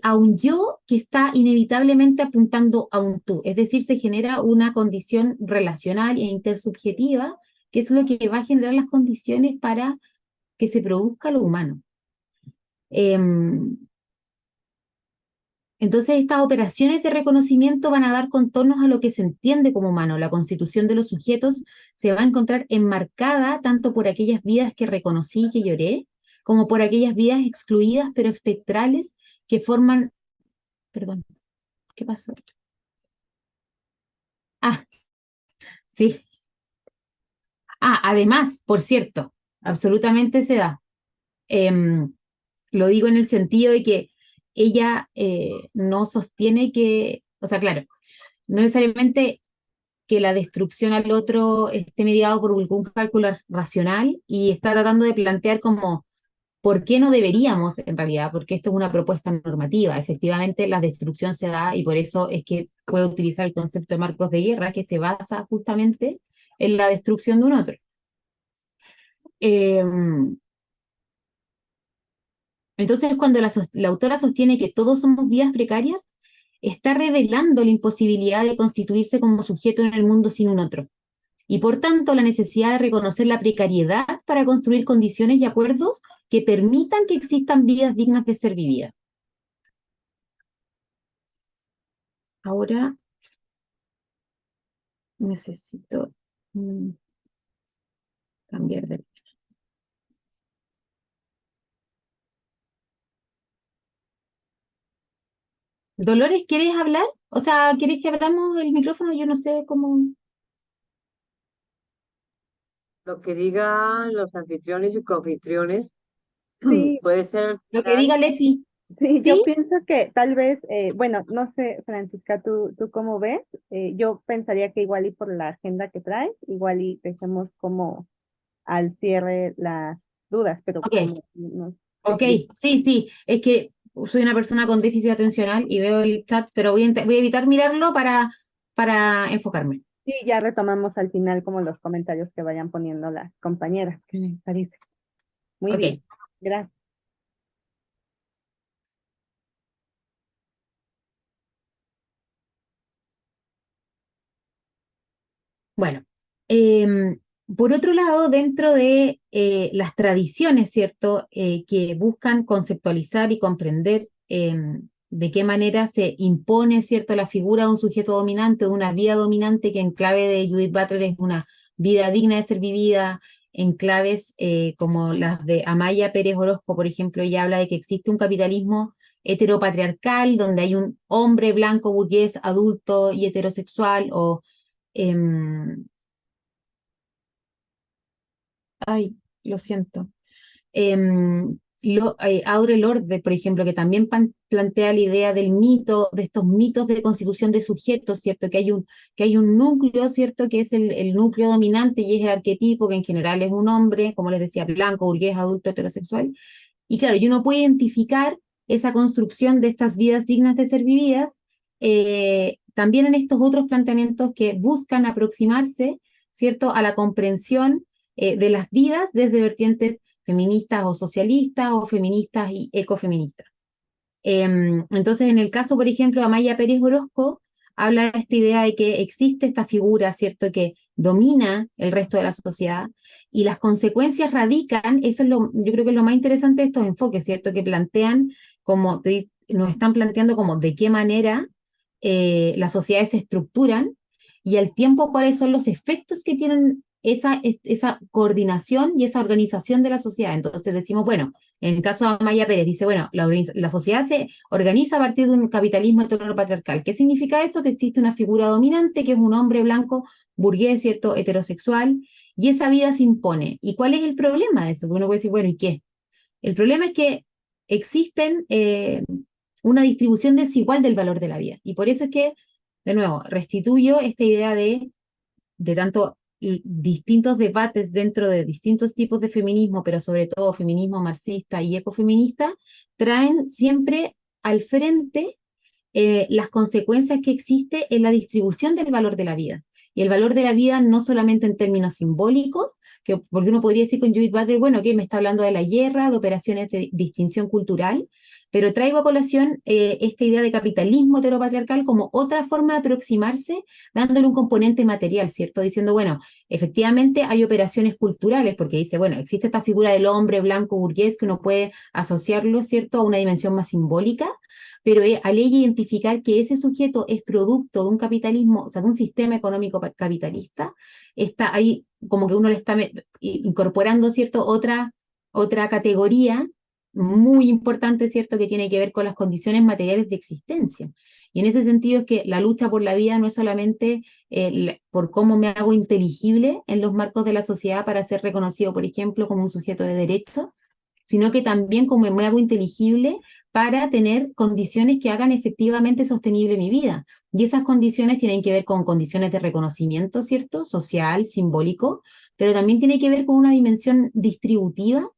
a un yo que está inevitablemente apuntando a un tú. Es decir, se genera una condición relacional e intersubjetiva, que es lo que va a generar las condiciones para que se produzca lo humano. Entonces, estas operaciones de reconocimiento van a dar contornos a lo que se entiende como humano. La constitución de los sujetos se va a encontrar enmarcada tanto por aquellas vidas que reconocí y que lloré, como por aquellas vidas excluidas pero espectrales que forman... Perdón, ¿qué pasó? Ah, sí. Ah, además, por cierto, absolutamente se da. Em, lo digo en el sentido de que ella no sostiene que, o sea, claro, no necesariamente que la destrucción al otro esté mediado por algún cálculo racional y está tratando de plantear como por qué no deberíamos en realidad, porque esto es una propuesta normativa. Efectivamente, la destrucción se da y por eso es que puede utilizar el concepto de marcos de guerra que se basa justamente en la destrucción de un otro. Entonces, cuando la autora sostiene que todos somos vidas precarias, está revelando la imposibilidad de constituirse como sujeto en el mundo sin un otro. Y por tanto, la necesidad de reconocer la precariedad para construir condiciones y acuerdos que permitan que existan vidas dignas de ser vividas. Ahora necesito cambiar de... Dolores, ¿quieres hablar? O sea, ¿quieres que abramos el micrófono? Yo no sé cómo... Lo que digan los anfitriones y coanfitriones Sí, puede ser Lo que tal. diga Leti. sí, yo ¿Sí? pienso que tal vez, bueno, no sé, Francisca, ¿tú cómo ves? Yo pensaría que igual y por la agenda que traes, igual y dejemos como al cierre las dudas, pero Ok. como nos Ok, decidimos. sí, sí, es que soy una persona con déficit atencional y veo el chat, pero voy a evitar mirarlo para enfocarme. Sí, ya retomamos al final como los comentarios que vayan poniendo las compañeras, ¿qué les parece? Muy bien, Ok, gracias. bueno. em, por otro lado, dentro de las tradiciones, ¿cierto? Que buscan conceptualizar y comprender de qué manera se impone, ¿cierto? La figura de un sujeto dominante, de una vida dominante, que en clave de Judith Butler es una vida digna de ser vivida, en claves como las de Amaya Pérez Orozco, por ejemplo, ella habla de que existe un capitalismo heteropatriarcal, donde hay un hombre blanco, burgués, adulto y heterosexual, o em, ay, lo siento. Audre Lorde, por ejemplo, que también plantea la idea del mito, de estos mitos de constitución de sujetos, ¿cierto? Que hay un núcleo, ¿cierto? Que es el núcleo dominante y es el arquetipo, que en general es un hombre, como les decía, blanco, burgués, adulto, heterosexual, Y claro, y uno puede identificar esa construcción de estas vidas dignas de ser vividas también en estos otros planteamientos que buscan aproximarse, ¿cierto?, a la comprensión de las vidas desde vertientes feministas o socialistas o feministas y ecofeministas. Entonces, en el caso, por ejemplo, de Amaya Pérez Orozco, habla de esta idea de que existe esta figura, ¿cierto?, que domina el resto de la sociedad y las consecuencias radican, eso es yo creo que es lo más interesante de estos enfoques, ¿cierto?, que plantean como, nos están planteando como de qué manera las sociedades se estructuran y al tiempo cuáles son los efectos que tienen esa coordinación y esa organización de la sociedad. Entonces decimos, bueno, en el caso de Amaya Pérez, dice, bueno, la sociedad se organiza a partir de un capitalismo heteropatriarcal. ¿Qué significa eso? Que existe una figura dominante, que es un hombre blanco, burgués, ¿cierto?, heterosexual, y esa vida se impone. ¿Y cuál es el problema de eso? Porque uno puede decir, bueno, ¿y qué? El problema es que existen una distribución desigual del valor de la vida. Y por eso es que, de nuevo, restituyo esta idea de tanto distintos debates dentro de distintos tipos de feminismo, pero sobre todo feminismo marxista y ecofeminista, traen siempre al frente las consecuencias que existe en la distribución del valor de la vida. Y el valor de la vida no solamente en términos simbólicos, porque uno podría decir con Judith Butler, bueno, que me está hablando de la guerra, de operaciones de distinción cultural, pero traigo a colación esta idea de capitalismo heteropatriarcal como otra forma de aproximarse, dándole un componente material, ¿cierto? Diciendo, bueno, efectivamente hay operaciones culturales, porque dice, bueno, existe esta figura del hombre blanco burgués que uno puede asociarlo, ¿cierto?, a una dimensión más simbólica, pero al ella identificar que ese sujeto es producto de un capitalismo, o sea, de un sistema económico capitalista, está ahí como que uno le está incorporando, ¿cierto?, otra categoría muy importante, ¿cierto?, que tiene que ver con las condiciones materiales de existencia. Y en ese sentido es que la lucha por la vida no es solamente por cómo me hago inteligible en los marcos de la sociedad para ser reconocido, por ejemplo, como un sujeto de derecho, sino que también como me hago inteligible para tener condiciones que hagan efectivamente sostenible mi vida. Y esas condiciones tienen que ver con condiciones de reconocimiento, ¿cierto?, social, simbólico, pero también tiene que ver con una dimensión distributiva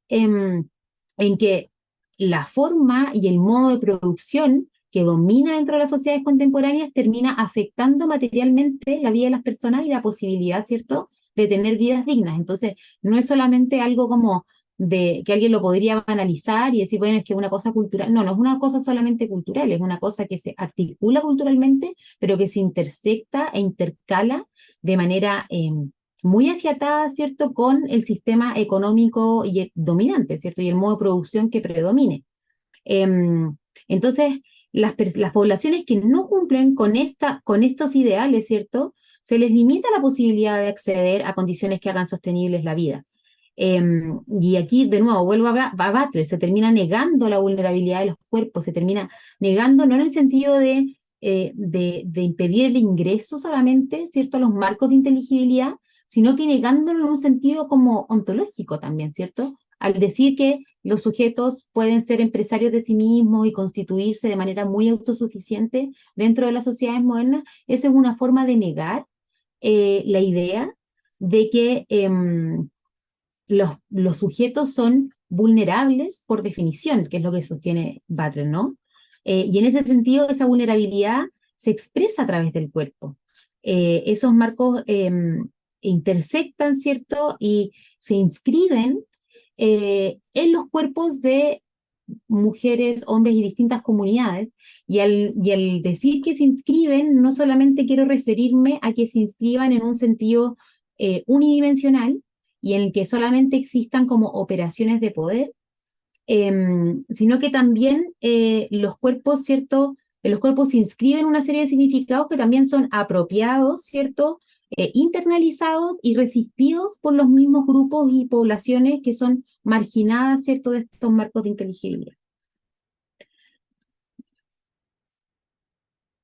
en que la forma y el modo de producción que domina dentro de las sociedades contemporáneas termina afectando materialmente la vida de las personas y la posibilidad, ¿cierto?, de tener vidas dignas. Entonces, no es solamente algo como de que alguien lo podría banalizar y decir, bueno, es que es una cosa cultural. No, no es una cosa solamente cultural, es una cosa que se articula culturalmente, pero que se intersecta e intercala de manera muy afiatada, ¿cierto?, con el sistema económico y dominante, ¿cierto?, y el modo de producción que predomine. Entonces, las poblaciones que no cumplen con estos ideales, ¿cierto?, se les limita la posibilidad de acceder a condiciones que hagan sostenibles la vida. Y aquí, de nuevo, vuelvo a Butler, se termina negando la vulnerabilidad de los cuerpos, se termina negando, no en el sentido de impedir el ingreso solamente, ¿cierto?, a los marcos de inteligibilidad, sino que negándolo en un sentido como ontológico también, ¿cierto? Al decir que los sujetos pueden ser empresarios de sí mismos y constituirse de manera muy autosuficiente dentro de las sociedades modernas, eso es una forma de negar la idea de que los sujetos son vulnerables por definición, que es lo que sostiene Butler, ¿no? Y en ese sentido, esa vulnerabilidad se expresa a través del cuerpo. Esos marcos intersectan, ¿cierto?, y se inscriben en los cuerpos de mujeres, hombres y distintas comunidades, y al decir que se inscriben, no solamente quiero referirme a que se inscriban en un sentido unidimensional, y en el que solamente existan como operaciones de poder, sino que también los cuerpos, ¿cierto? Los cuerpos se inscriben una serie de significados que también son apropiados, ¿cierto? Internalizados y resistidos por los mismos grupos y poblaciones que son marginadas, ¿cierto?, de estos marcos de inteligibilidad.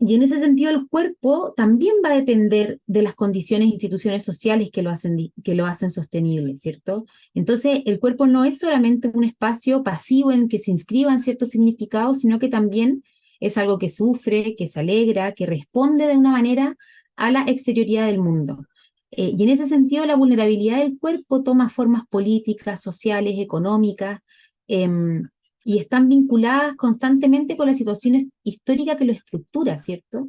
Y en ese sentido el cuerpo también va a depender de las condiciones e instituciones sociales que lo hacen sostenible, ¿cierto? Entonces el cuerpo no es solamente un espacio pasivo en que se inscriban ciertos significados, sino que también es algo que sufre, que se alegra, que responde de una manera a la exterioridad del mundo. Y en ese sentido la vulnerabilidad del cuerpo toma formas políticas, sociales, económicas, y están vinculadas constantemente con la situación histórica que lo estructura, ¿cierto?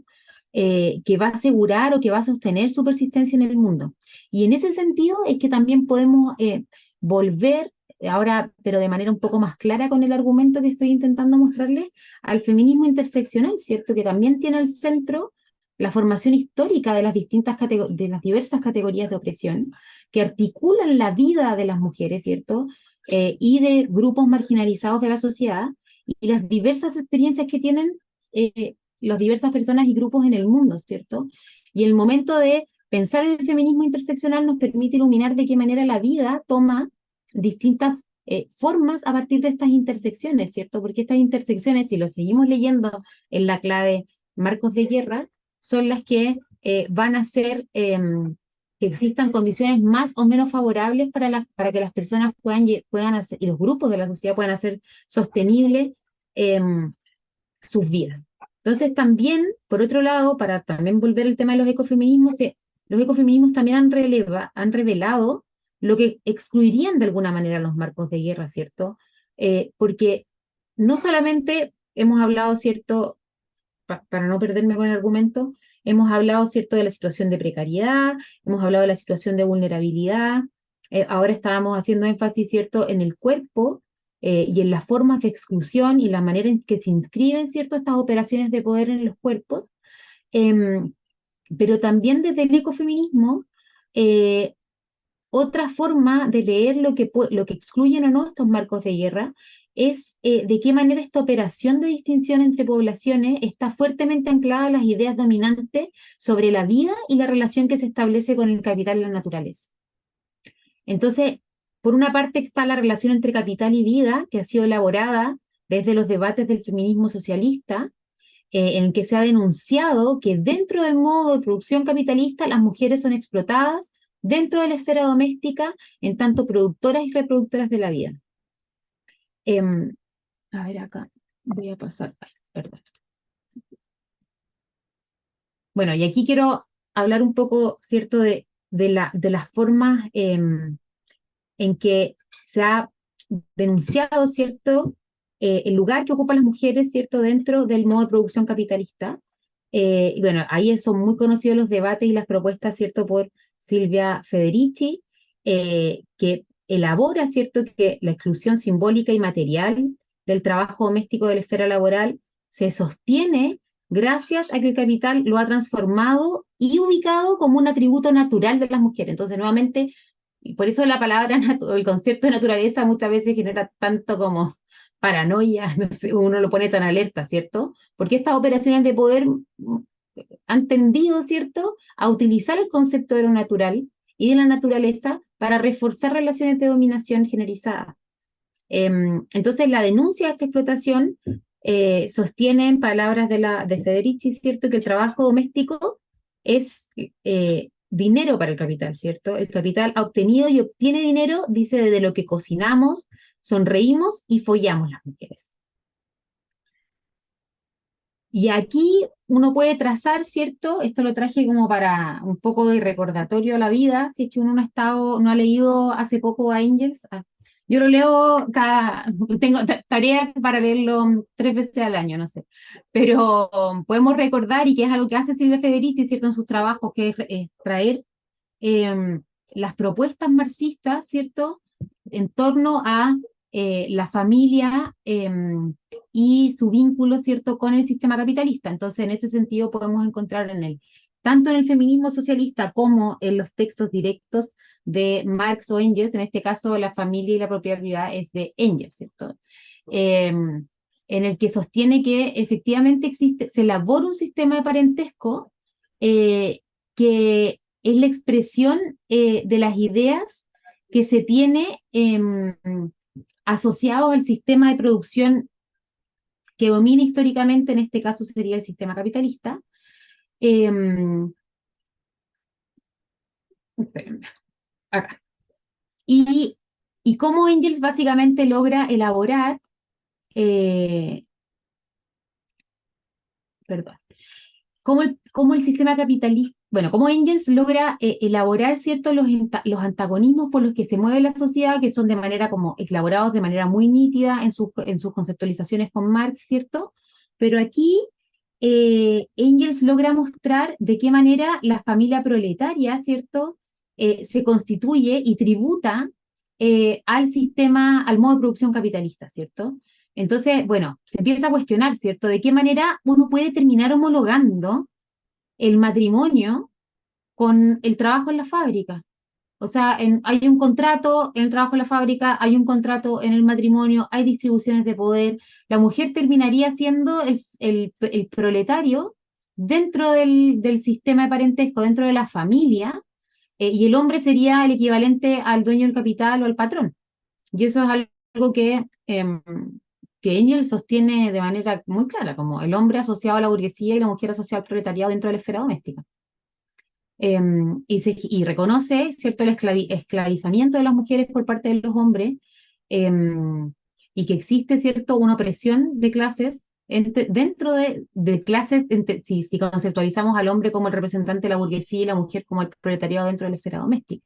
Que va a asegurar o que va a sostener su persistencia en el mundo. Y en ese sentido es que también podemos volver, ahora, pero de manera un poco más clara con el argumento que estoy intentando mostrarles, al feminismo interseccional, ¿cierto? Que también tiene al centro la formación histórica de las de las diversas categorías de opresión que articulan la vida de las mujeres, ¿cierto? Y de grupos marginalizados de la sociedad y las diversas experiencias que tienen las diversas personas y grupos en el mundo, ¿cierto? Y el momento de pensar en el feminismo interseccional nos permite iluminar de qué manera la vida toma distintas formas a partir de estas intersecciones, ¿cierto? Porque estas intersecciones, si lo seguimos leyendo en la clave marcos de guerra, son las que van a hacer que existan condiciones más o menos favorables para que las personas puedan hacer, y los grupos de la sociedad puedan hacer sostenibles sus vidas. Entonces también, por otro lado, para también volver al tema de los ecofeminismos también han revelado lo que excluirían de alguna manera los marcos de guerra, ¿cierto? Porque no solamente hemos hablado, ¿cierto? Para no perderme con el argumento, hemos hablado, ¿cierto?, de la situación de precariedad, hemos hablado de la situación de vulnerabilidad, ahora estábamos haciendo énfasis, ¿cierto?, en el cuerpo y en las formas de exclusión y la manera en que se inscriben, ¿cierto?, estas operaciones de poder en los cuerpos, em, pero también desde el ecofeminismo, eh, otra forma de leer lo que excluyen o no estos marcos de guerra es de qué manera esta operación de distinción entre poblaciones está fuertemente anclada a las ideas dominantes sobre la vida y la relación que se establece con el capital y la naturaleza. Entonces, por una parte está la relación entre capital y vida, que ha sido elaborada desde los debates del feminismo socialista, en el que se ha denunciado que dentro del modo de producción capitalista las mujeres son explotadas dentro de la esfera doméstica en tanto productoras y reproductoras de la vida. A ver acá, voy a pasar, perdón. Bueno, y aquí quiero hablar un poco, ¿cierto?, de las formas en que se ha denunciado, ¿cierto?, el lugar que ocupan las mujeres, ¿cierto?, dentro del modo de producción capitalista. Y bueno, ahí son muy conocidos los debates y las propuestas, ¿cierto?, por Silvia Federici, que elabora, ¿cierto?, que la exclusión simbólica y material del trabajo doméstico de la esfera laboral se sostiene gracias a que el capital lo ha transformado y ubicado como un atributo natural de las mujeres. Entonces, nuevamente, y por eso la palabra, el concepto de naturaleza muchas veces genera tanto como paranoia, no sé, uno lo pone tan alerta, ¿cierto? Porque estas operaciones de poder han tendido, ¿cierto?, a utilizar el concepto de lo natural y de la naturaleza para reforzar relaciones de dominación generalizadas. Entonces, la denuncia de esta explotación sostiene, en palabras de Federici, ¿cierto?, que el trabajo doméstico es dinero para el capital, ¿cierto? El capital ha obtenido y obtiene dinero, dice, desde lo que cocinamos, sonreímos y follamos las mujeres. Y aquí uno puede trazar, ¿cierto? Esto lo traje como para un poco de recordatorio a la vida, si es que uno no ha leído hace poco a Engels. Yo lo leo tengo tarea para leerlo 3 veces al año, no sé. Pero podemos recordar, y que es algo que hace Silvia Federici, ¿cierto?, en sus trabajos, que es traer las propuestas marxistas, ¿cierto?, en torno a la familia y su vínculo, ¿cierto?, con el sistema capitalista. Entonces, en ese sentido podemos encontrar tanto en el feminismo socialista como en los textos directos de Marx o Engels, en este caso la familia y la propiedad privada es de Engels, ¿cierto? En el que sostiene que efectivamente se elabora un sistema de parentesco que es la expresión de las ideas que se tiene asociados al sistema de producción que domina históricamente, en este caso sería el sistema capitalista. Espérenme, acá. Y cómo Engels básicamente logra elaborar, perdón, cómo el sistema capitalista bueno, cómo Engels logra elaborar, ¿cierto?, los antagonismos por los que se mueve la sociedad, que son de manera como elaborados de manera muy nítida en sus conceptualizaciones con Marx, ¿cierto? Pero aquí Engels logra mostrar de qué manera la familia proletaria, ¿cierto?, se constituye y tributa al sistema, al modo de producción capitalista, ¿cierto? Entonces, bueno, se empieza a cuestionar, ¿cierto?, de qué manera uno puede terminar homologando el matrimonio con el trabajo en la fábrica. O sea, hay un contrato en el trabajo en la fábrica, hay un contrato en el matrimonio, hay distribuciones de poder. La mujer terminaría siendo el proletario dentro del sistema de parentesco, dentro de la familia, y el hombre sería el equivalente al dueño del capital o al patrón. Y eso es algo que Engels sostiene de manera muy clara, como el hombre asociado a la burguesía y la mujer asociada al proletariado dentro de la esfera doméstica. Y reconoce, ¿cierto?, el esclavizamiento de las mujeres por parte de los hombres, y que existe, ¿cierto?, una opresión de clases dentro de clases, si conceptualizamos al hombre como el representante de la burguesía y la mujer como el proletariado dentro de la esfera doméstica.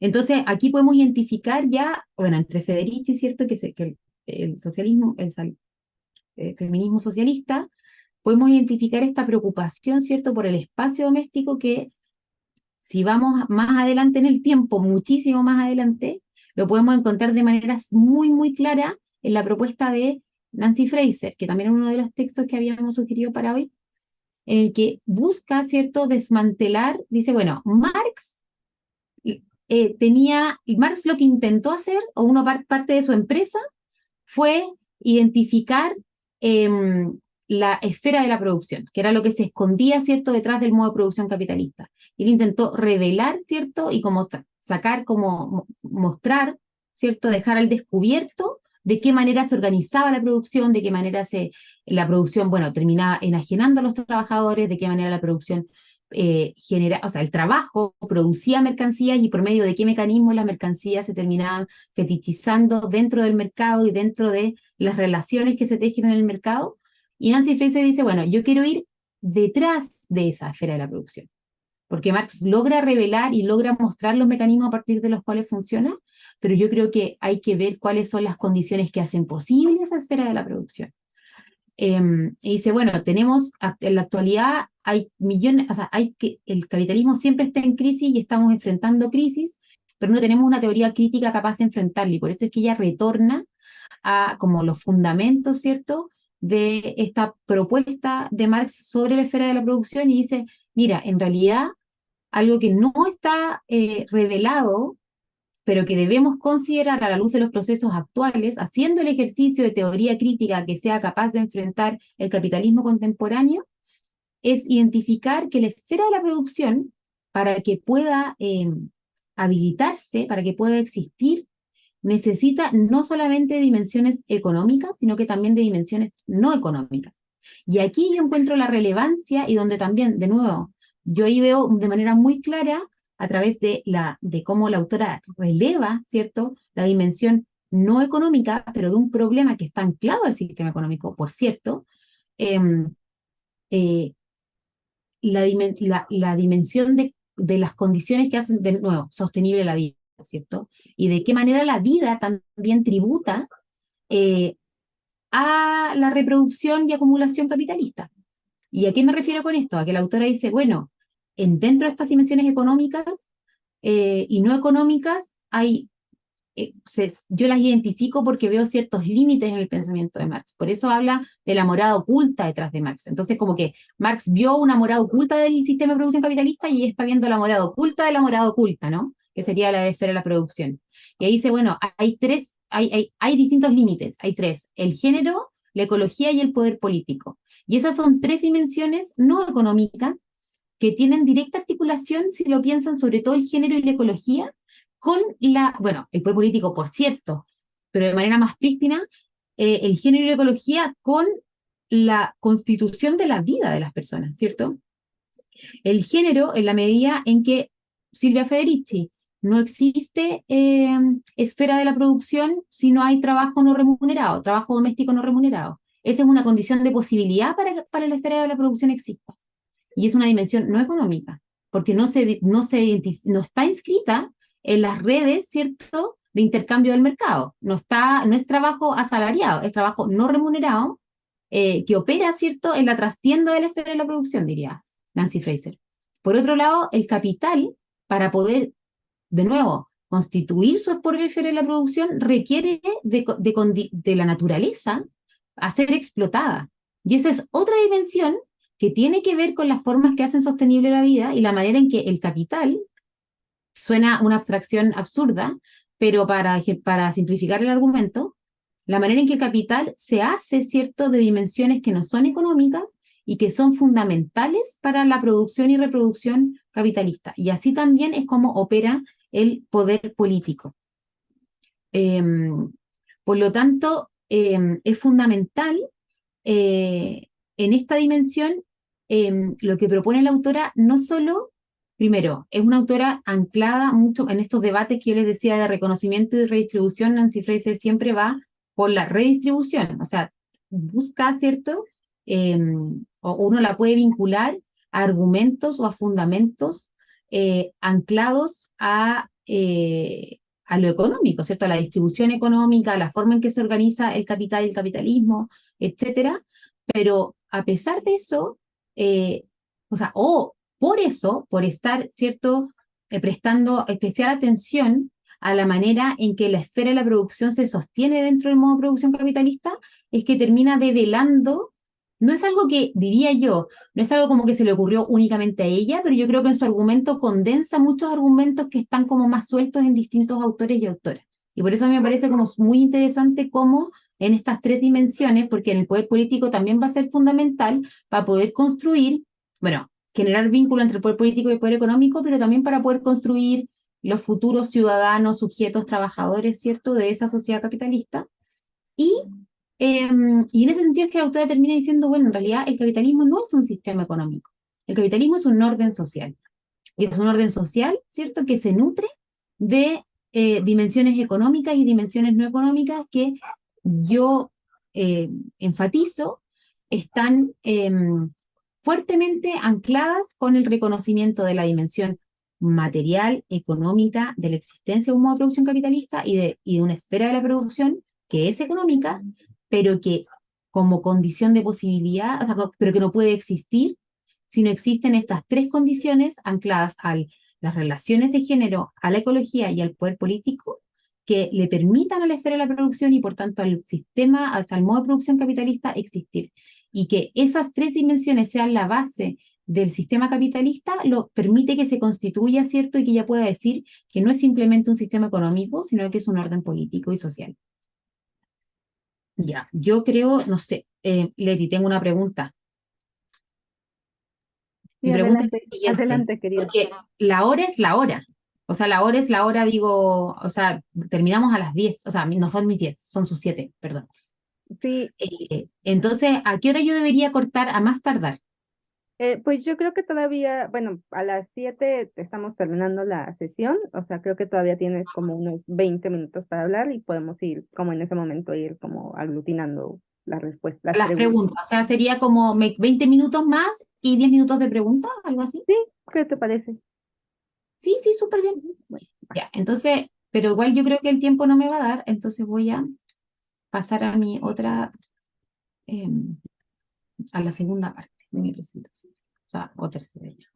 Entonces, aquí podemos identificar ya, bueno, entre Federici, ¿cierto?, que el socialismo, el feminismo socialista, podemos identificar esta preocupación, ¿cierto?, por el espacio doméstico que, si vamos más adelante en el tiempo, muchísimo más adelante, lo podemos encontrar de manera muy, muy clara en la propuesta de Nancy Fraser, que también es uno de los textos que habíamos sugerido para hoy, en el que busca, ¿cierto?, desmantelar, dice, bueno, Marx Marx lo que intentó hacer, o una parte de su empresa, fue identificar la esfera de la producción, que era lo que se escondía, ¿cierto?, detrás del modo de producción capitalista. Y él intentó revelar, ¿cierto?, y como sacar, como mostrar, ¿cierto?, dejar al descubierto de qué manera se organizaba la producción, de qué manera la producción, bueno, terminaba enajenando a los trabajadores, de qué manera la producción o sea, el trabajo producía mercancías y por medio de qué mecanismos las mercancías se terminaban fetichizando dentro del mercado y dentro de las relaciones que se tejen en el mercado. Y Nancy Fraser dice, bueno, yo quiero ir detrás de esa esfera de la producción, porque Marx logra revelar y logra mostrar los mecanismos a partir de los cuales funciona, pero yo creo que hay que ver cuáles son las condiciones que hacen posible esa esfera de la producción. Y dice, bueno, en la actualidad hay millones, o sea, el capitalismo siempre está en crisis y estamos enfrentando crisis, pero no tenemos una teoría crítica capaz de enfrentarla, y por eso es que ella retorna a como los fundamentos, ¿cierto?, de esta propuesta de Marx sobre la esfera de la producción, y dice, mira, en realidad, algo que no está revelado, pero que debemos considerar a la luz de los procesos actuales, haciendo el ejercicio de teoría crítica que sea capaz de enfrentar el capitalismo contemporáneo, es identificar que la esfera de la producción, para que pueda habilitarse, para que pueda existir, necesita no solamente de dimensiones económicas, sino que también de dimensiones no económicas. Y aquí yo encuentro la relevancia, y donde también, de nuevo, yo ahí veo de manera muy clara, a través de cómo la autora releva, ¿cierto?, la dimensión no económica, pero de un problema que está anclado al sistema económico, por cierto, em, eh, la dimensión de las condiciones que hacen, de nuevo, sostenible la vida, ¿cierto? Y de qué manera la vida también tributa eh, a la reproducción y acumulación capitalista. ¿Y a qué me refiero con esto? A que la autora dice, bueno, dentro de estas dimensiones económicas y no económicas, yo las identifico porque veo ciertos límites en el pensamiento de Marx. Por eso habla de la morada oculta detrás de Marx. Entonces, como que Marx vio una morada oculta del sistema de producción capitalista y ella está viendo la morada oculta de la morada oculta, ¿no?, que sería la esfera de la producción. Y ahí dice, bueno, hay distintos límites, hay tres: el género, la ecología y el poder político. Y esas son tres dimensiones no económicas que tienen directa articulación, si lo piensan, sobre todo el género y la ecología, con bueno, el poder político, por cierto, pero de manera más prístina, el género y la ecología con la constitución de la vida de las personas, ¿cierto? El género, en la medida en que, Silvia Federici, no existe esfera de la producción si no hay trabajo no remunerado, trabajo doméstico no remunerado. Esa es una condición de posibilidad para que la esfera de la producción exista. y es una dimensión no económica, porque no está inscrita en las redes, ¿cierto?, de intercambio del mercado. No es trabajo asalariado, es trabajo no remunerado, que opera, ¿cierto?, en la trastienda de la esfera de la producción, diría Nancy Fraser. Por otro lado, el capital, para poder, de nuevo, constituir su propia esfera de la producción, requiere de la naturaleza a ser explotada. Y esa es otra dimensión que tiene que ver con las formas que hacen sostenible la vida y la manera en que el capital, suena una abstracción absurda, pero para simplificar el argumento, la manera en que el capital se hace, ¿cierto?, de dimensiones que no son económicas y que son fundamentales para la producción y reproducción capitalista. Y así también es como opera el poder político. Por lo tanto, es fundamental en esta dimensión lo que propone la autora, no solo, primero, es una autora anclada mucho en estos debates que yo les decía de reconocimiento y redistribución. Nancy Fraser siempre va por la redistribución, o sea, busca, ¿cierto? O uno la puede vincular a argumentos o a fundamentos anclados a lo económico, ¿cierto? A la distribución económica, a la forma en que se organiza el capital y el capitalismo, etcétera. Pero a pesar de eso, o por eso, por estar, ¿cierto?, prestando especial atención a la manera en que la esfera de la producción se sostiene dentro del modo de producción capitalista, es que termina develando, no es algo que, diría yo, no es algo como que se le ocurrió únicamente a ella, pero yo creo que en su argumento condensa muchos argumentos que están como más sueltos en distintos autores y autoras. Y por eso a mí me parece como muy interesante cómo en estas tres dimensiones, porque en el poder político también va a ser fundamental para poder construir, bueno, generar vínculo entre el poder político y el poder económico, pero también para poder construir los futuros ciudadanos, sujetos, trabajadores, ¿cierto?, de esa sociedad capitalista. Y en ese sentido es que la autora termina diciendo, bueno, en realidad el capitalismo no es un sistema económico, el capitalismo es un orden social. Y es un orden social, ¿cierto?, que se nutre de dimensiones económicas y dimensiones no económicas que yo enfatizo, están fuertemente ancladas con el reconocimiento de la dimensión material, económica, de la existencia de un modo de producción capitalista y de una esfera de la producción que es económica, pero que como condición de posibilidad, o sea, pero que no puede existir si no existen estas tres condiciones ancladas a las relaciones de género, a la ecología y al poder político, que le permitan a la esfera de la producción y por tanto al sistema, hasta al modo de producción capitalista existir. Y que esas tres dimensiones sean la base del sistema capitalista, lo permite que se constituya, ¿cierto? Y que ya pueda decir que no es simplemente un sistema económico, sino que es un orden político y social. Ya, yo creo, no sé, Leti, tengo una pregunta. Sí, Mi pregunta es adelante, la siguiente, adelante, querida. porque la hora es la hora. O sea, la hora es la hora, digo, o sea, terminamos a las 10, o sea, no son mis 10, son sus 7, perdón. Sí, Entonces, ¿a qué hora yo debería cortar a más tardar? pues yo creo que todavía, bueno, a las 7 estamos terminando la sesión, o sea, creo que todavía tienes como unos 20 minutos para hablar y podemos ir, como en ese momento, ir como aglutinando las respuestas, las Las preguntas. preguntas, o sea, sería como 20 minutos más y 10 minutos de preguntas, algo así. Sí, ¿qué te parece? Sí, sí, súper bien. Bueno, Ya, entonces, pero igual yo creo que el tiempo no me va a dar, entonces voy a pasar a mi otra, a la segunda parte de mi presentación, o sea, o tercera ya.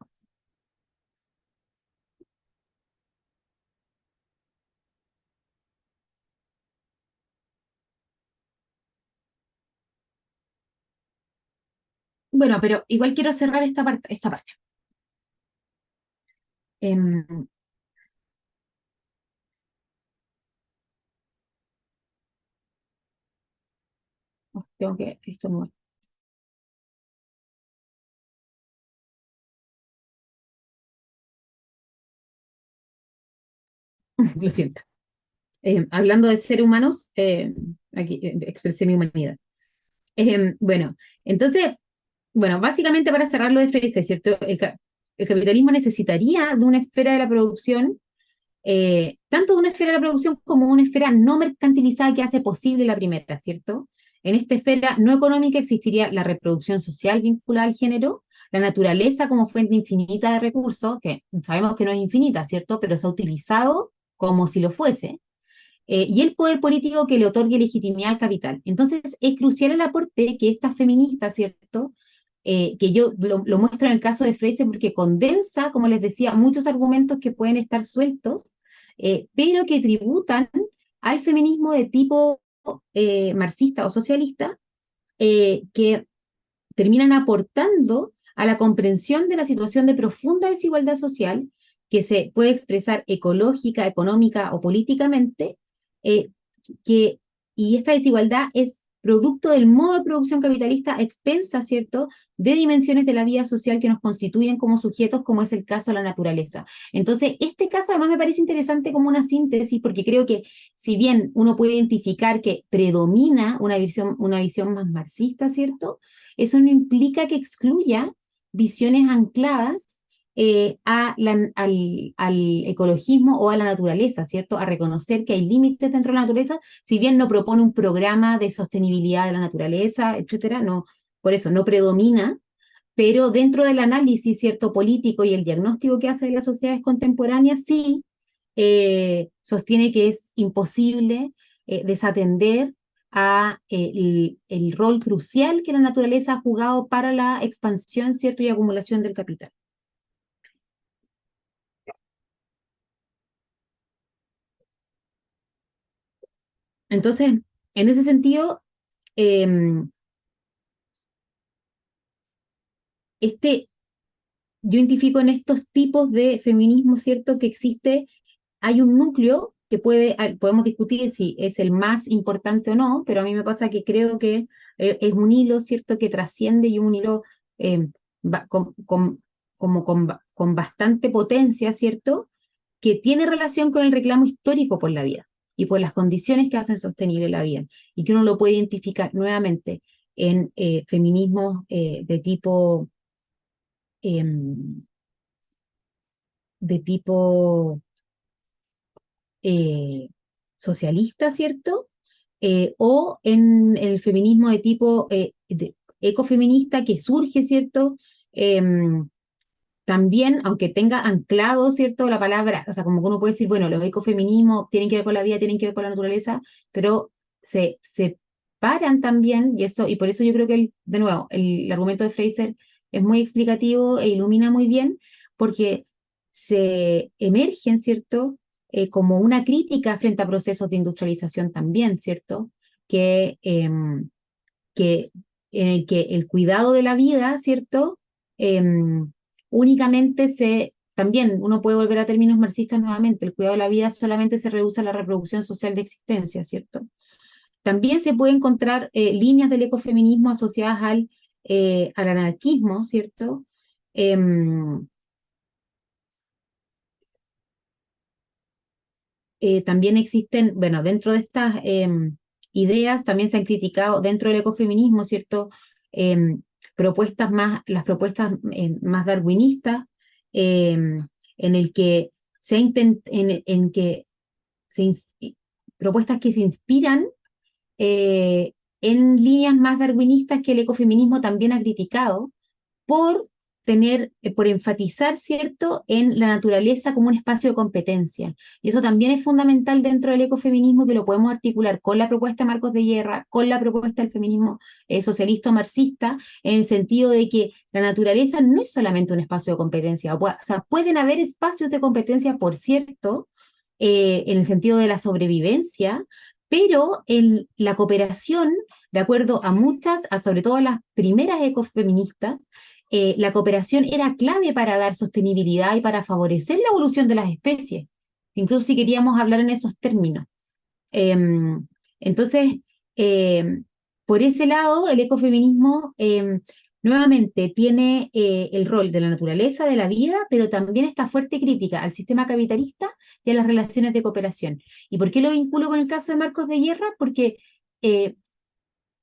Bueno, pero igual quiero cerrar esta parte, esta parte. Em, tengo que, esto no. Lo siento. Hablando de seres humanos, aquí expresé mi humanidad. Bueno, entonces, bueno, básicamente para cerrar lo de Fraser, ¿cierto? El capitalismo necesitaría de una esfera de la producción, tanto de una esfera de la producción como una esfera no mercantilizada que hace posible la primera, ¿cierto? En esta esfera no económica existiría la reproducción social vinculada al género, la naturaleza como fuente infinita de recursos, que sabemos que no es infinita, ¿cierto? Pero se ha utilizado como si lo fuese, y el poder político que le otorgue legitimidad al capital. Entonces, es crucial el aporte que estas feministas, ¿cierto? Que yo lo muestro en el caso de Freyser porque condensa, como les decía, muchos argumentos que pueden estar sueltos, pero que tributan al feminismo de tipo marxista o socialista, que terminan aportando a la comprensión de la situación de profunda desigualdad social que se puede expresar ecológica, económica o políticamente, eh, que, y esta desigualdad es producto del modo de producción capitalista a expensas, ¿cierto?, de dimensiones de la vida social que nos constituyen como sujetos, como es el caso de la naturaleza. Entonces, este caso además me parece interesante como una síntesis, porque creo que si bien uno puede identificar que predomina una visión más marxista, ¿cierto?, eso no implica que excluya visiones ancladas al ecologismo o a la naturaleza, ¿cierto? A reconocer que hay límites dentro de la naturaleza, si bien no propone un programa de sostenibilidad de la naturaleza, etcétera, no, por eso no predomina, pero dentro del análisis, ¿cierto?, político y el diagnóstico que hace de las sociedades contemporáneas, sí sostiene que es imposible desatender a el rol crucial que la naturaleza ha jugado para la expansión, ¿cierto?, y acumulación del capital. Entonces, en ese sentido, yo identifico en estos tipos de feminismo, ¿cierto?, que existe, hay un núcleo que podemos discutir si es el más importante o no, pero a mí me pasa que creo que es un hilo, ¿cierto?, que trasciende y un hilo eh, con bastante potencia, ¿cierto?, que tiene relación con el reclamo histórico por la vida y por las condiciones que hacen sostenible la vida, y que uno lo puede identificar nuevamente en feminismos em, de tipo eh, socialista, ¿cierto? O en el feminismo de tipo ecofeminista que surge, ¿cierto? También, aunque tenga anclado, ¿cierto?, la palabra, o sea, como que uno puede decir, bueno, los ecofeminismos tienen que ver con la vida, tienen que ver con la naturaleza, pero se separan también, y por eso yo creo que, de nuevo, el argumento de Freyser es muy explicativo e ilumina muy bien, porque se emergen, ¿cierto?, como una crítica frente a procesos de industrialización también, ¿cierto?, que, que en el que el cuidado de la vida, ¿cierto?, únicamente también uno puede volver a términos marxistas nuevamente, el cuidado de la vida solamente se reduce a la reproducción social de existencia, ¿cierto? También se puede encontrar líneas del ecofeminismo asociadas al anarquismo, ¿cierto? También existen, bueno, dentro de estas ideas también se han criticado dentro del ecofeminismo, ¿cierto? Las propuestas más darwinistas, en el que en que propuestas que se inspiran en líneas más darwinistas que el ecofeminismo también ha criticado, por por enfatizar, ¿cierto?, en la naturaleza como un espacio de competencia. Y eso también es fundamental dentro del ecofeminismo, que lo podemos articular con la propuesta de Marcos de Guerra, con la propuesta del feminismo socialista o marxista, en el sentido de que la naturaleza no es solamente un espacio de competencia. O sea, pueden haber espacios de competencia, por cierto, en el sentido de la sobrevivencia, pero en la cooperación, de acuerdo a sobre todo a las primeras ecofeministas, la cooperación era clave para dar sostenibilidad y para favorecer la evolución de las especies, incluso si queríamos hablar en esos términos. Entonces, por ese lado, el ecofeminismo nuevamente tiene el rol de la naturaleza, de la vida, pero también esta fuerte crítica al sistema capitalista y a las relaciones de cooperación. ¿Y por qué lo vinculo con el caso de Marcos de Guerra? Porque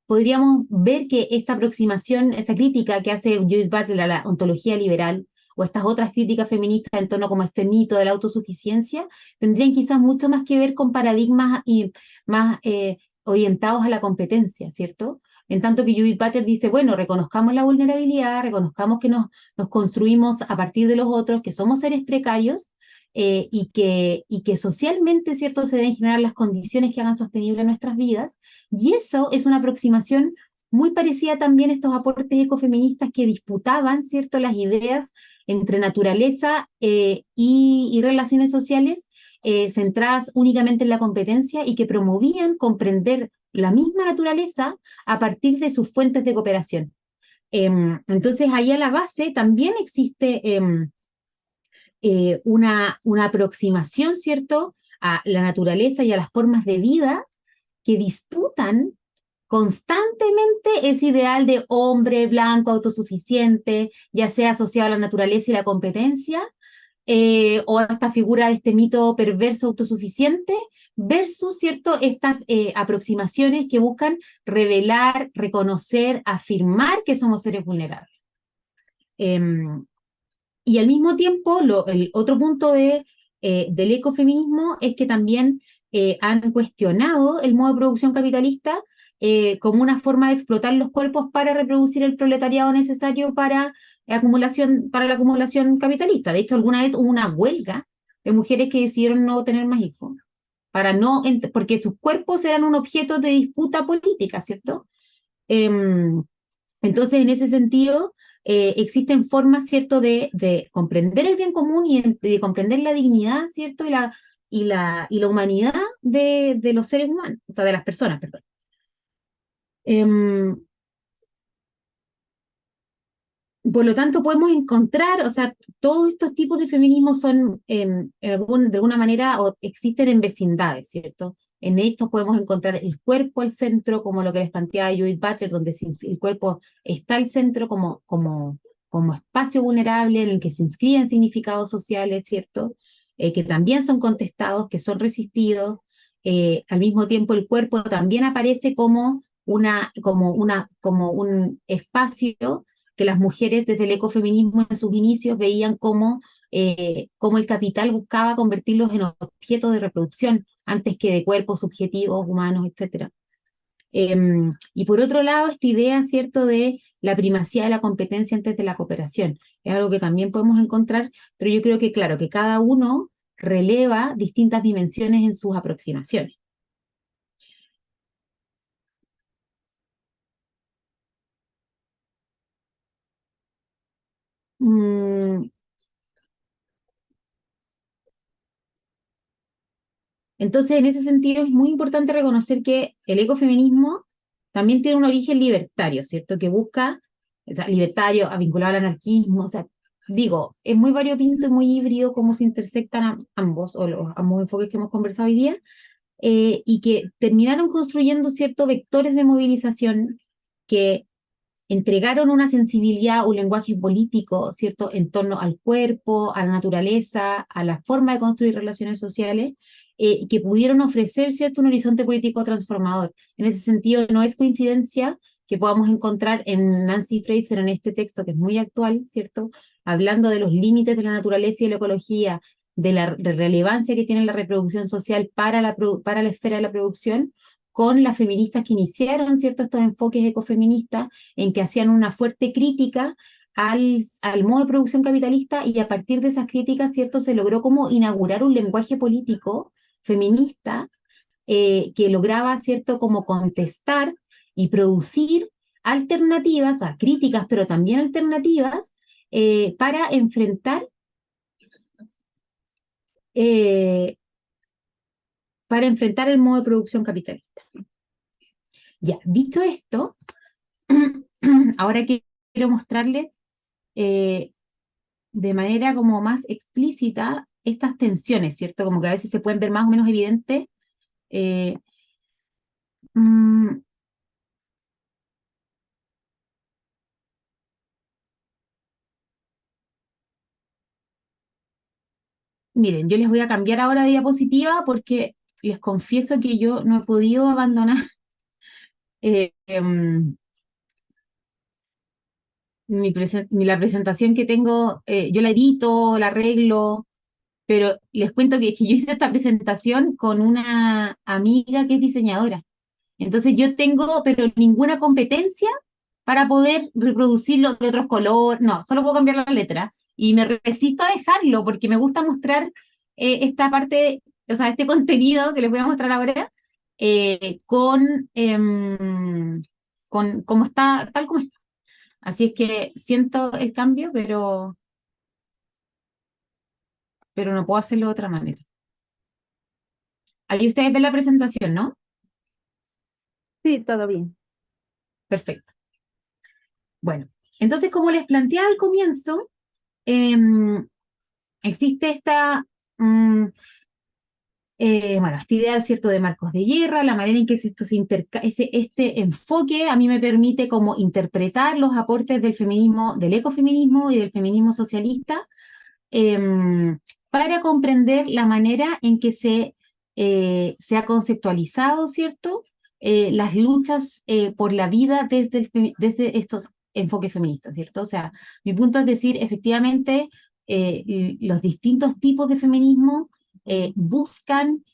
podríamos ver que esta aproximación, esta crítica que hace Judith Butler a la ontología liberal, o estas otras críticas feministas en torno como este mito de la autosuficiencia, tendrían quizás mucho más que ver con paradigmas y más orientados a la competencia, ¿cierto? en tanto que Judith Butler dice, bueno, reconozcamos la vulnerabilidad, reconozcamos que nos construimos a partir de los otros, que somos seres precarios, y que socialmente, ¿cierto?, se deben generar las condiciones que hagan sostenible nuestras vidas, y eso es una aproximación muy parecida también a estos aportes ecofeministas que disputaban, ¿cierto?, las ideas entre naturaleza y relaciones sociales centradas únicamente en la competencia y que promovían comprender la misma naturaleza a partir de sus fuentes de cooperación. Entonces, ahí a la base también existe una aproximación, ¿cierto?, a la naturaleza y a las formas de vida que disputan constantemente ese ideal de hombre blanco autosuficiente, ya sea asociado a la naturaleza y la competencia, o a esta figura de este mito perverso autosuficiente, versus, ¿cierto?, estas aproximaciones que buscan revelar, reconocer, afirmar que somos seres vulnerables. Y al mismo tiempo, el otro punto del ecofeminismo es que también han cuestionado el modo de producción capitalista como una forma de explotar los cuerpos para reproducir el proletariado necesario para la acumulación capitalista. De hecho, alguna vez hubo una huelga de mujeres que decidieron no tener más hijos, porque sus cuerpos eran un objeto de disputa política, ¿cierto? Entonces, en ese sentido, existen formas, ¿cierto?, de comprender el bien común y de comprender la dignidad, ¿cierto?, y la humanidad de los seres humanos, o sea, de las personas, perdón. Por lo tanto, podemos encontrar, o sea, todos estos tipos de feminismo son, de alguna manera, o existen en vecindades, ¿cierto? En estos podemos encontrar el cuerpo al centro, como lo que les planteaba Judith Butler, donde el cuerpo está al centro como espacio vulnerable en el que se inscriben significados sociales, ¿cierto? Que también son contestados, que son resistidos. Al mismo tiempo, el cuerpo también aparece como un espacio que las mujeres desde el ecofeminismo en sus inicios veían como el capital buscaba convertirlos en objetos de reproducción antes que de cuerpos subjetivos, humanos, etc. Y por otro lado, esta idea, ¿cierto?, de la primacía de la competencia antes de la cooperación. Es algo que también podemos encontrar, pero yo creo que, claro, que cada uno releva distintas dimensiones en sus aproximaciones. Entonces, en ese sentido, es muy importante reconocer que el ecofeminismo también tiene un origen libertario, ¿cierto? Que busca, o sea, libertario, vinculado al anarquismo, o sea, digo, es muy variopinto y muy híbrido cómo se intersectan ambos, o los ambos enfoques que hemos conversado hoy día, y que terminaron construyendo ciertos vectores de movilización que entregaron una sensibilidad, un lenguaje político, ¿cierto?, en torno al cuerpo, a la naturaleza, a la forma de construir relaciones sociales, que pudieron ofrecer, ¿cierto?, un horizonte político transformador. En ese sentido, no es coincidencia que podamos encontrar en Nancy Fraser, en este texto que es muy actual, ¿cierto?, hablando de los límites de la naturaleza y de la ecología, de la relevancia que tiene la reproducción social para la esfera de la producción, con las feministas que iniciaron, ¿cierto?, estos enfoques ecofeministas en que hacían una fuerte crítica al modo de producción capitalista, y a partir de esas críticas, ¿cierto?, se logró como inaugurar un lenguaje político feminista que lograba, ¿cierto?, como contestar y producir alternativas, o sea, críticas, pero también alternativas para enfrentar el modo de producción capitalista. Ya, dicho esto, ahora quiero mostrarles de manera como más explícita estas tensiones, ¿cierto? Como que a veces se pueden ver más o menos evidentes. Mm, Miren, yo les voy a cambiar ahora de diapositiva porque les confieso que yo no he podido abandonar eh, em, la presentación que tengo. Yo la edito, la arreglo, pero les cuento que yo hice esta presentación con una amiga que es diseñadora. Entonces yo tengo, pero ninguna competencia para poder reproducirlo de otros colores, no, solo puedo cambiar la letra. Y me resisto a dejarlo porque me gusta mostrar esta parte, o sea, este contenido que les voy a mostrar ahora, con cómo está, tal como está. Así es que siento el cambio, pero no puedo hacerlo de otra manera. Ahí ustedes ven la presentación, ¿no? Sí, todo bien. Perfecto. Bueno, entonces como les planteaba al comienzo, em, existe mm, esta idea, ¿cierto?, de marcos de guerra, la manera en que este enfoque a mí me permite como interpretar los aportes del feminismo, del ecofeminismo y del feminismo socialista, em, para comprender la manera en que se ha conceptualizado, ¿cierto?, las luchas por la vida desde estos enfoques feministas, ¿cierto? O sea, mi punto es decir, efectivamente, los distintos tipos de feminismo buscan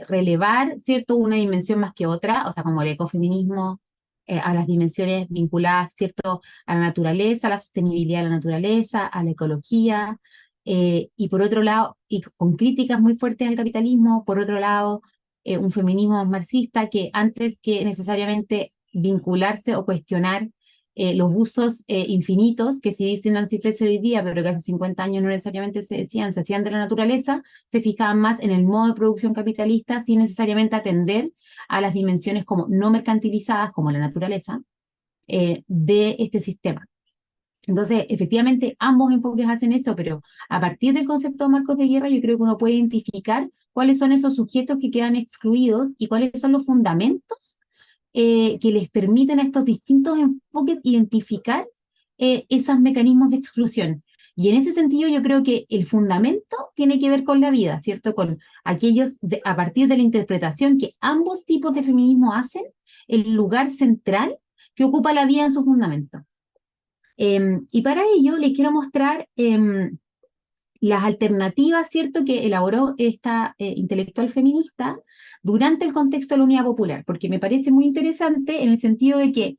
relevar, ¿cierto?, una dimensión más que otra, o sea, como el ecofeminismo, a las dimensiones vinculadas, ¿cierto?, a la naturaleza, a la sostenibilidad de la naturaleza, a la ecología, y por otro lado, y con críticas muy fuertes al capitalismo, por otro lado, un feminismo marxista que antes que necesariamente vincularse o cuestionar los usos infinitos que se dicen Nancy Fraser hoy día, pero que hace 50 años no necesariamente se decían, se hacían de la naturaleza, se fijaban más en el modo de producción capitalista sin necesariamente atender a las dimensiones como no mercantilizadas, como la naturaleza, de este sistema. Entonces, efectivamente, ambos enfoques hacen eso, pero a partir del concepto de marcos de guerra, yo creo que uno puede identificar cuáles son esos sujetos que quedan excluidos y cuáles son los fundamentos que les permiten a estos distintos enfoques identificar esos mecanismos de exclusión. Y en ese sentido, yo creo que el fundamento tiene que ver con la vida, ¿cierto? Con aquellos, a partir de la interpretación que ambos tipos de feminismo hacen, el lugar central que ocupa la vida en su fundamento. Y para ello les quiero mostrar las alternativas, ¿cierto?, que elaboró esta intelectual feminista durante el contexto de la Unidad Popular, porque me parece muy interesante en el sentido de que,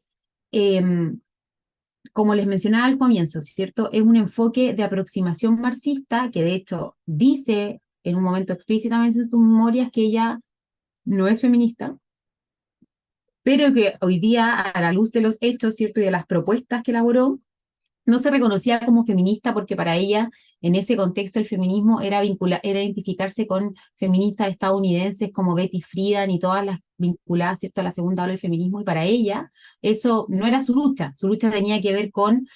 como les mencionaba al comienzo, ¿cierto?, es un enfoque de aproximación marxista que de hecho dice en un momento explícitamente en sus memorias que ella no es feminista, pero que hoy día, a la luz de los hechos, ¿cierto?, y de las propuestas que elaboró, no se reconocía como feminista porque para ella, en ese contexto, el feminismo era identificarse con feministas estadounidenses como Betty Friedan y todas las vinculadas, ¿cierto?, a la segunda ola del feminismo, y para ella eso no era su lucha tenía que ver con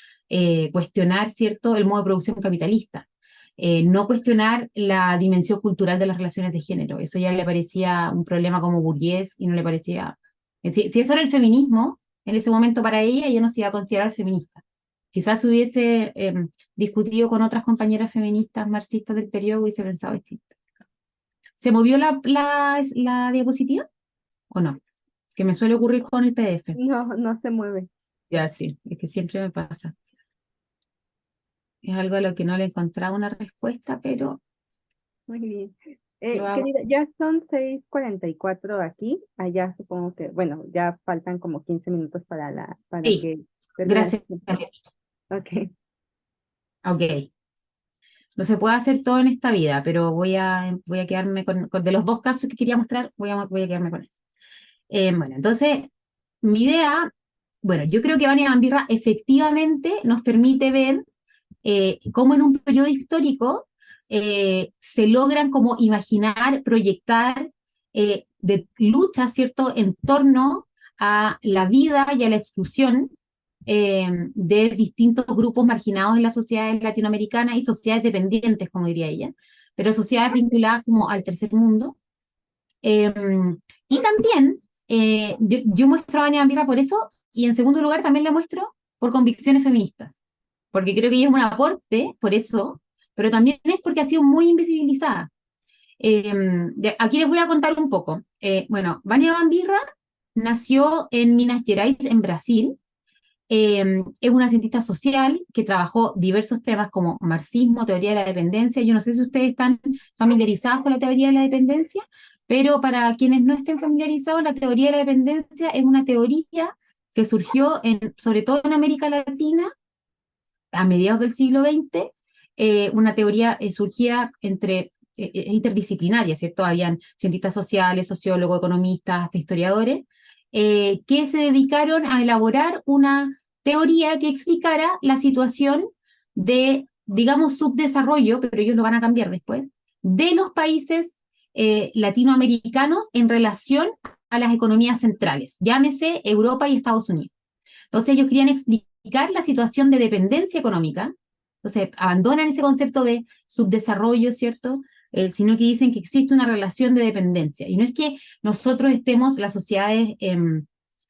cuestionar, ¿cierto?, el modo de producción capitalista, no cuestionar la dimensión cultural de las relaciones de género. Eso ya le parecía un problema como burgués y no le parecía... Si eso era el feminismo, en ese momento para ella no se iba a considerar feminista. Quizás hubiese discutido con otras compañeras feministas marxistas del periodo y hubiese pensado distinto. ¿Se movió la diapositiva o no? Que me suele ocurrir con el PDF. No, no se mueve. Ya sí, es que siempre me pasa. Es algo a lo que no le encontraba una respuesta, pero Muy bien. lo hago. Querida, ya son 6:44 aquí. Allá supongo que, bueno, ya faltan como 15 minutos para Sí, que termine la gracias. sesión. Ok. Ok. No se puede hacer todo en esta vida, pero voy a quedarme de los dos casos que quería mostrar, voy a quedarme con eso. Bueno, entonces, mi idea, bueno, yo creo que Vania Gambirra efectivamente nos permite ver cómo en un periodo histórico se logran como imaginar, proyectar de luchas, ¿cierto?, en torno a la vida y a la exclusión de distintos grupos marginados en las sociedades latinoamericanas y sociedades dependientes, como diría ella, pero sociedades vinculadas como al tercer mundo. Eh, y también yo muestro a Vania Gambirra por eso, y en segundo lugar también la muestro por convicciones feministas, porque creo que ella es un aporte, por eso, pero también es porque ha sido muy invisibilizada. Aquí les voy a contar un poco. Bueno, Vania Gambirra nació en Minas Gerais, en Brasil. Es una cientista social que trabajó diversos temas como marxismo, teoría de la dependencia. Yo no sé si ustedes están familiarizados con la teoría de la dependencia, pero para quienes no estén familiarizados, la teoría de la dependencia es una teoría que surgió sobre todo en América Latina a mediados del siglo XX, una teoría surgía interdisciplinaria, ¿cierto? Habían cientistas sociales, sociólogos, economistas, hasta historiadores, que se dedicaron a elaborar una teoría que explicara la situación de, digamos, subdesarrollo, pero ellos lo van a cambiar después, de los países latinoamericanos en relación a las economías centrales, llámese Europa y Estados Unidos. Entonces ellos querían explicar la situación de dependencia económica, entonces abandonan ese concepto de subdesarrollo, ¿cierto? Sino que dicen que existe una relación de dependencia. Y no es que nosotros estemos, las sociedades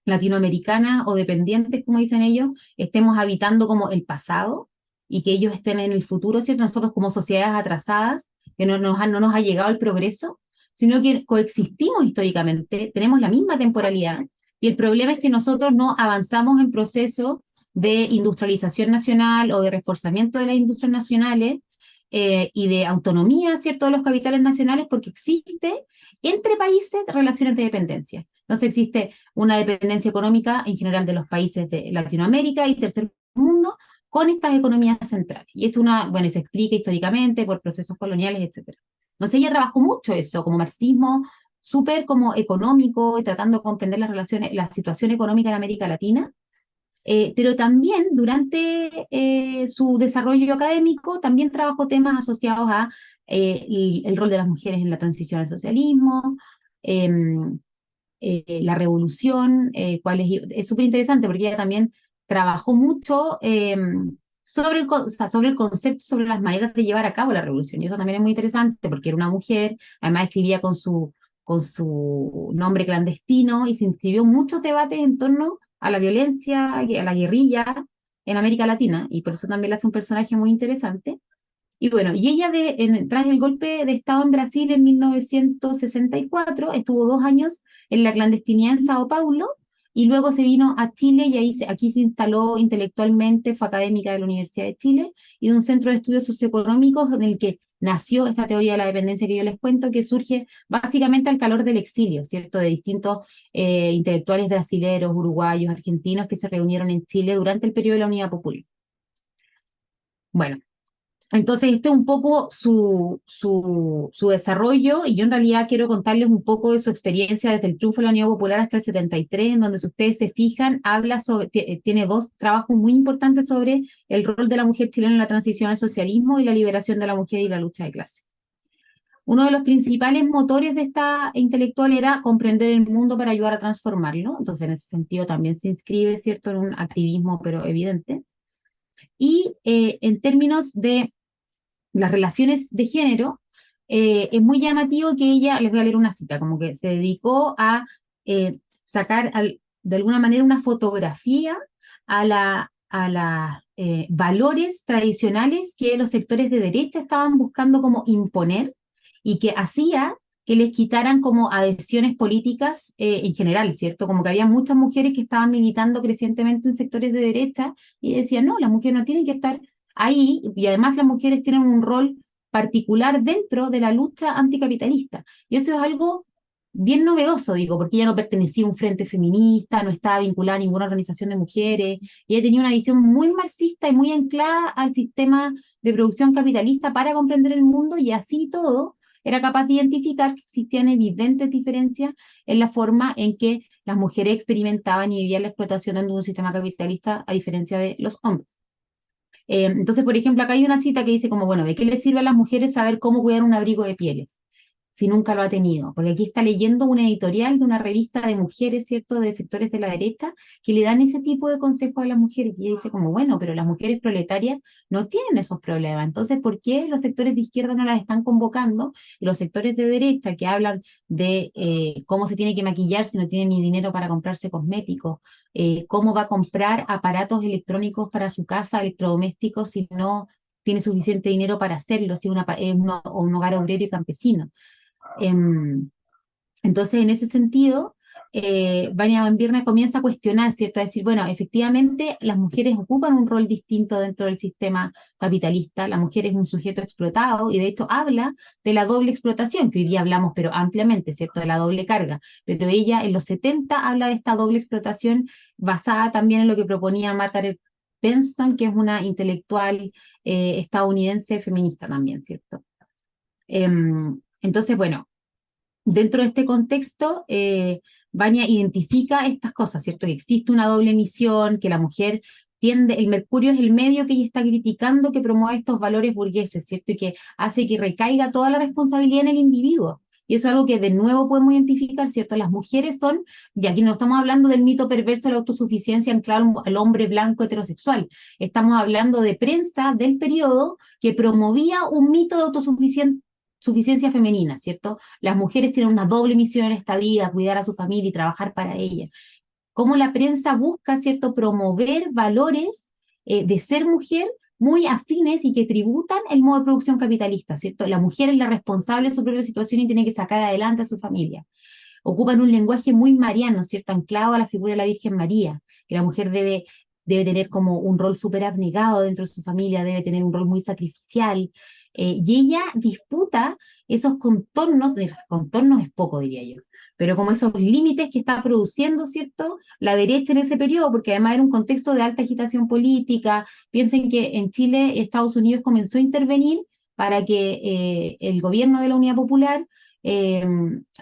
latinoamericanas o dependientes, como dicen ellos, estemos habitando como el pasado y que ellos estén en el futuro, ¿cierto? Nosotros como sociedades atrasadas, que no nos ha llegado el progreso, sino que coexistimos históricamente, tenemos la misma temporalidad, y el problema es que nosotros no avanzamos en procesos de industrialización nacional o de reforzamiento de las industrias nacionales y de autonomía, ¿cierto?, de los capitales nacionales, porque existe entre países relaciones de dependencia. Entonces existe una dependencia económica en general de los países de Latinoamérica y tercer mundo con estas economías centrales. Y esto bueno, se explica históricamente por procesos coloniales, etcétera. Entonces ella trabajó mucho eso, como marxismo, súper como económico y tratando de comprender las relaciones, la situación económica en América Latina, pero también durante su desarrollo académico también trabajó temas asociados a el rol de las mujeres en la transición al socialismo, la revolución, es súper interesante porque ella también trabajó mucho sobre el concepto, sobre las maneras de llevar a cabo la revolución. Y eso también es muy interesante porque era una mujer, además escribía con su nombre clandestino y se inscribió en muchos debates en torno a la violencia y a la guerrilla en América Latina, y por eso también la hace un personaje muy interesante. Y bueno, y ella tras el golpe de Estado en Brasil en 1964, estuvo 2 años en la clandestinidad en Sao Paulo, y luego se vino a Chile y aquí se instaló intelectualmente, fue académica de la Universidad de Chile y de un centro de estudios socioeconómicos en el que nació esta teoría de la dependencia que yo les cuento, que surge básicamente al calor del exilio, ¿cierto? De distintos intelectuales brasileños, uruguayos, argentinos que se reunieron en Chile durante el periodo de la Unidad Popular. Bueno, entonces, este es un poco su desarrollo, y yo en realidad quiero contarles un poco de su experiencia desde el triunfo de la Unión Popular hasta el 73, en donde, si ustedes se fijan, tiene 2 trabajos muy importantes sobre el rol de la mujer chilena en la transición al socialismo y la liberación de la mujer y la lucha de clases. Uno de los principales motores de esta intelectual era comprender el mundo para ayudar a transformarlo, entonces en ese sentido también se inscribe, ¿cierto?, en un activismo, pero evidente. Y en términos de las relaciones de género, es muy llamativo que ella, les voy a leer una cita, como que se dedicó a sacar de alguna manera una fotografía a los valores tradicionales que los sectores de derecha estaban buscando como imponer, y que hacía que les quitaran como adhesiones políticas en general, ¿cierto? Como que había muchas mujeres que estaban militando crecientemente en sectores de derecha y decían, no, las mujeres no tienen que estar ahí, y además las mujeres tienen un rol particular dentro de la lucha anticapitalista. Y eso es algo bien novedoso, digo, porque ella no pertenecía a un frente feminista, no estaba vinculada a ninguna organización de mujeres, y ella tenía una visión muy marxista y muy anclada al sistema de producción capitalista para comprender el mundo, y así todo era capaz de identificar que existían evidentes diferencias en la forma en que las mujeres experimentaban y vivían la explotación dentro de un sistema capitalista, a diferencia de los hombres. Entonces, por ejemplo, acá hay una cita que dice como, bueno, ¿de qué les sirve a las mujeres saber cómo cuidar un abrigo de pieles si nunca lo ha tenido? Porque aquí está leyendo una editorial de una revista de mujeres, ¿cierto?, de sectores de la derecha, que le dan ese tipo de consejos a las mujeres. Y ella dice como, bueno, pero las mujeres proletarias no tienen esos problemas. Entonces, ¿por qué los sectores de izquierda no las están convocando? Y los sectores de derecha que hablan de cómo se tiene que maquillar si no tiene ni dinero para comprarse cosméticos, cómo va a comprar aparatos electrónicos para su casa, electrodomésticos, si no tiene suficiente dinero para hacerlo, si es un hogar obrero y campesino. Entonces, en ese sentido, Vania Van Virne comienza a cuestionar, ¿cierto? A decir, bueno, efectivamente las mujeres ocupan un rol distinto dentro del sistema capitalista, la mujer es un sujeto explotado y de hecho habla de la doble explotación, que hoy día hablamos pero ampliamente, ¿cierto? De la doble carga, pero ella en los 70 habla de esta doble explotación basada también en lo que proponía Margaret Benston, que es una intelectual estadounidense feminista también, ¿cierto? Entonces, bueno, dentro de este contexto, Vania identifica estas cosas, ¿cierto? Que existe una doble misión, que la mujer tiende, el mercurio es el medio que ella está criticando que promueve estos valores burgueses, ¿cierto? Y que hace que recaiga toda la responsabilidad en el individuo. Y eso es algo que de nuevo podemos identificar, ¿cierto? Las mujeres son, y aquí no estamos hablando del mito perverso de la autosuficiencia anclado al hombre blanco heterosexual, estamos hablando de prensa del periodo que promovía un mito de suficiencia femenina, ¿cierto? Las mujeres tienen una doble misión en esta vida, cuidar a su familia y trabajar para ella. Cómo la prensa busca, ¿cierto?, promover valores de ser mujer muy afines y que tributan el modo de producción capitalista, ¿cierto? La mujer es la responsable de su propia situación y tiene que sacar adelante a su familia. Ocupan un lenguaje muy mariano, ¿cierto?, anclado a la figura de la Virgen María, que la mujer debe tener como un rol súper abnegado dentro de su familia, debe tener un rol muy sacrificial, y ella disputa esos contornos es poco, diría yo, pero como esos límites que está produciendo, ¿cierto?, la derecha en ese periodo, porque además era un contexto de alta agitación política. Piensen que en Chile Estados Unidos comenzó a intervenir para que el gobierno de la Unidad Popular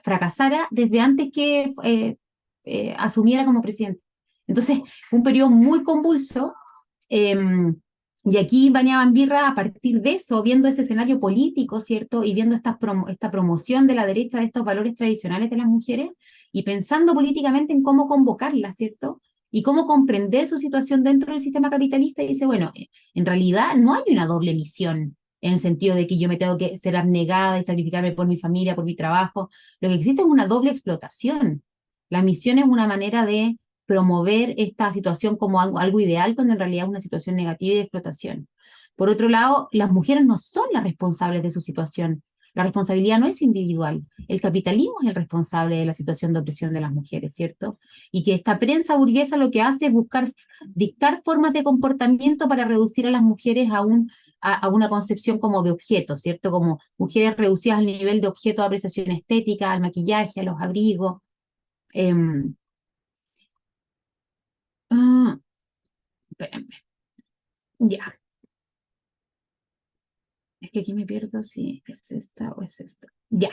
fracasara desde antes que asumiera como presidente. Entonces, fue un periodo muy convulso, y aquí Vania Van Birra, a partir de eso, viendo ese escenario político, ¿cierto? Y viendo esta promoción de la derecha de estos valores tradicionales de las mujeres, y pensando políticamente en cómo convocarlas, ¿cierto? Y cómo comprender su situación dentro del sistema capitalista, y dice, bueno, en realidad no hay una doble misión, en el sentido de que yo me tengo que ser abnegada y sacrificarme por mi familia, por mi trabajo. Lo que existe es una doble explotación. La misión es una manera de promover esta situación como algo ideal, cuando en realidad es una situación negativa y de explotación. Por otro lado, las mujeres no son las responsables de su situación. La responsabilidad no es individual. El capitalismo es el responsable de la situación de opresión de las mujeres, ¿cierto? Y que esta prensa burguesa lo que hace es dictar formas de comportamiento para reducir a las mujeres a una concepción como de objeto, ¿cierto? Como mujeres reducidas al nivel de objeto de apreciación estética, al maquillaje, a los abrigos. Espérenme. Ya. Es que aquí me pierdo si es esta o es esta. Ya.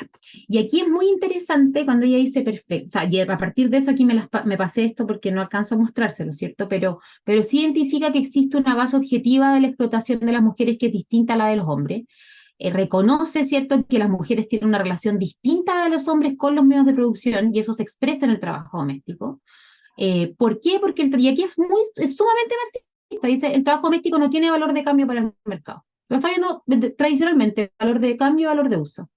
Y aquí es muy interesante cuando ella dice perfecto. O sea, y a partir de eso aquí me pasé esto porque no alcanzo a mostrárselo, ¿cierto? Pero sí identifica que existe una base objetiva de la explotación de las mujeres que es distinta a la de los hombres. Reconoce, ¿cierto?, que las mujeres tienen una relación distinta de los hombres con los medios de producción, y eso se expresa en el trabajo doméstico. ¿Por qué? Porque y aquí es sumamente marxista. Dice, el trabajo doméstico no tiene valor de cambio para el mercado. Lo está viendo tradicionalmente, valor de cambio y valor de uso.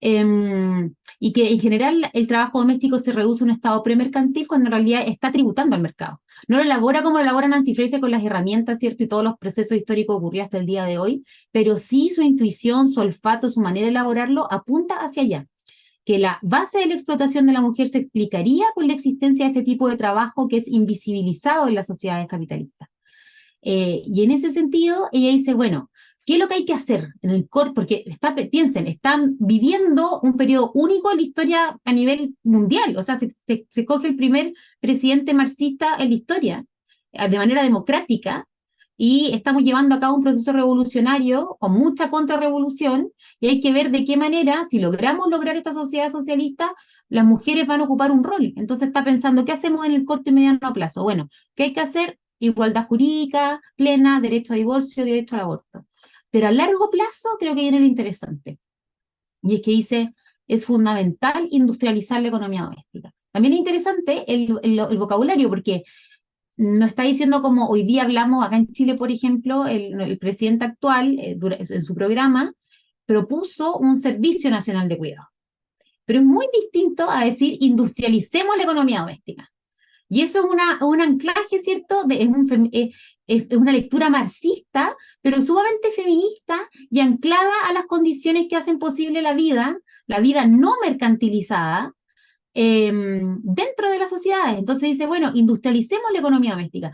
Y que en general el trabajo doméstico se reduce a un estado premercantil cuando en realidad está tributando al mercado. No lo elabora como lo elabora Nancy Fraser con las herramientas, ¿cierto? Y todos los procesos históricos ocurridos hasta el día de hoy, pero sí su intuición, su olfato, su manera de elaborarlo apunta hacia allá. Que la base de la explotación de la mujer se explicaría con la existencia de este tipo de trabajo que es invisibilizado en las sociedades capitalistas. Y en ese sentido, ella dice, bueno, ¿qué es lo que hay que hacer en el corto? Porque piensen, están viviendo un periodo único en la historia a nivel mundial. O sea, se coge el primer presidente marxista en la historia, de manera democrática, y estamos llevando a cabo un proceso revolucionario con mucha contrarrevolución, y hay que ver de qué manera, si logramos lograr esta sociedad socialista, las mujeres van a ocupar un rol. Entonces está pensando, ¿qué hacemos en el corto y mediano plazo? Bueno, ¿qué hay que hacer? Igualdad jurídica plena, derecho a divorcio, derecho al aborto. Pero a largo plazo creo que viene lo interesante. Y es que dice, es fundamental industrializar la economía doméstica. También es interesante el vocabulario, porque no está diciendo como hoy día hablamos acá en Chile, por ejemplo, el presidente actual, en su programa, propuso un servicio nacional de cuidado. Pero es muy distinto a decir industrialicemos la economía doméstica. Y eso es un anclaje, ¿cierto? Es una lectura marxista, pero sumamente feminista y anclada a las condiciones que hacen posible la vida no mercantilizada, dentro de las sociedades. Entonces dice, bueno, industrialicemos la economía doméstica.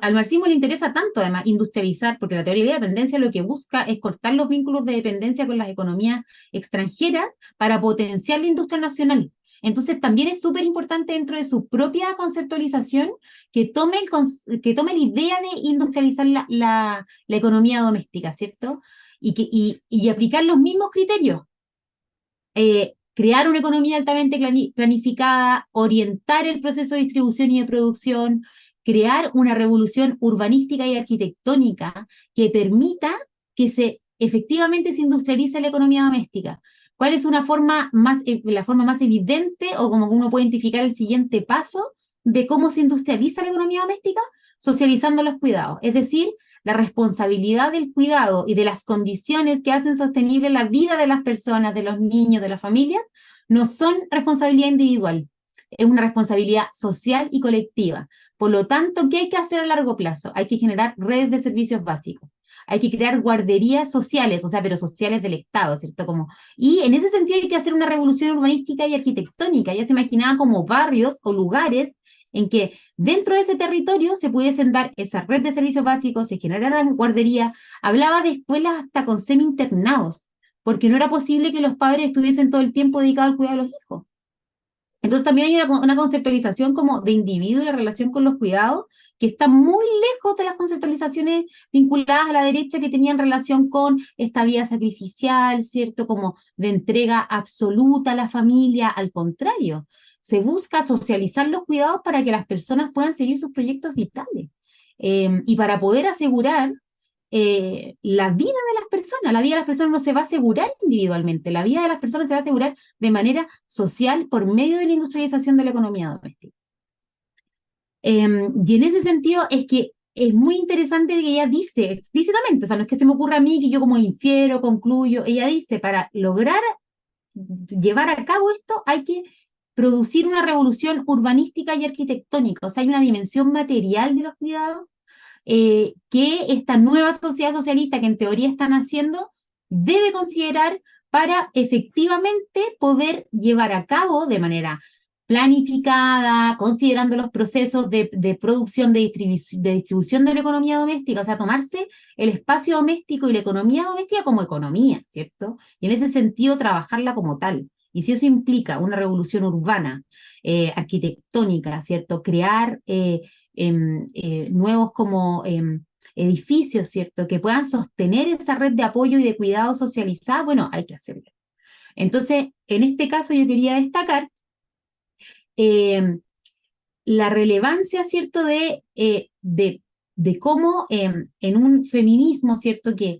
Al marxismo le interesa tanto, además, industrializar, porque la teoría de dependencia lo que busca es cortar los vínculos de dependencia con las economías extranjeras para potenciar la industria nacional. Entonces también es súper importante dentro de su propia conceptualización que tome la idea de industrializar la economía doméstica, ¿cierto? Y aplicar los mismos criterios. Crear una economía altamente planificada, orientar el proceso de distribución y de producción, crear una revolución urbanística y arquitectónica que permita que efectivamente se industrialice la economía doméstica. ¿Cuál es la forma más evidente o como uno puede identificar el siguiente paso de cómo se industrializa la economía doméstica? Socializando los cuidados, es decir, la responsabilidad del cuidado y de las condiciones que hacen sostenible la vida de las personas, de los niños, de las familias, no son responsabilidad individual, es una responsabilidad social y colectiva. Por lo tanto, ¿qué hay que hacer a largo plazo? Hay que generar redes de servicios básicos. Hay que crear guarderías sociales, o sea, pero sociales del Estado, ¿cierto? Y en ese sentido hay que hacer una revolución urbanística y arquitectónica. Ya se imaginaba como barrios o lugares en que dentro de ese territorio se pudiesen dar esa red de servicios básicos, se generaran guarderías. Hablaba de escuelas hasta con semi-internados, porque no era posible que los padres estuviesen todo el tiempo dedicados al cuidado de los hijos. Entonces también hay una conceptualización como de individuo y la relación con los cuidados que está muy lejos de las conceptualizaciones vinculadas a la derecha que tenían relación con esta vida sacrificial, ¿cierto? Como de entrega absoluta a la familia. Al contrario, se busca socializar los cuidados para que las personas puedan seguir sus proyectos vitales y para poder asegurar la vida de las personas. La vida de las personas no se va a asegurar individualmente, la vida de las personas se va a asegurar de manera social por medio de la industrialización de la economía doméstica. Y en ese sentido es que es muy interesante que ella dice explícitamente, o sea, no es que se me ocurra a mí que yo como infiero, concluyo, ella dice, para lograr llevar a cabo esto hay que producir una revolución urbanística y arquitectónica, o sea, hay una dimensión material de los cuidados que esta nueva sociedad socialista que en teoría están haciendo debe considerar para efectivamente poder llevar a cabo de manera planificada, considerando los procesos de producción, de distribución de la economía doméstica, o sea, tomarse el espacio doméstico y la economía doméstica como economía, ¿cierto? Y en ese sentido trabajarla como tal. Y si eso implica una revolución urbana, arquitectónica, ¿cierto? Crear nuevos como edificios, ¿cierto? Que puedan sostener esa red de apoyo y de cuidado socializada, bueno, hay que hacerlo. Entonces, en este caso yo quería destacar la relevancia, ¿cierto? De cómo en un feminismo, ¿cierto? Que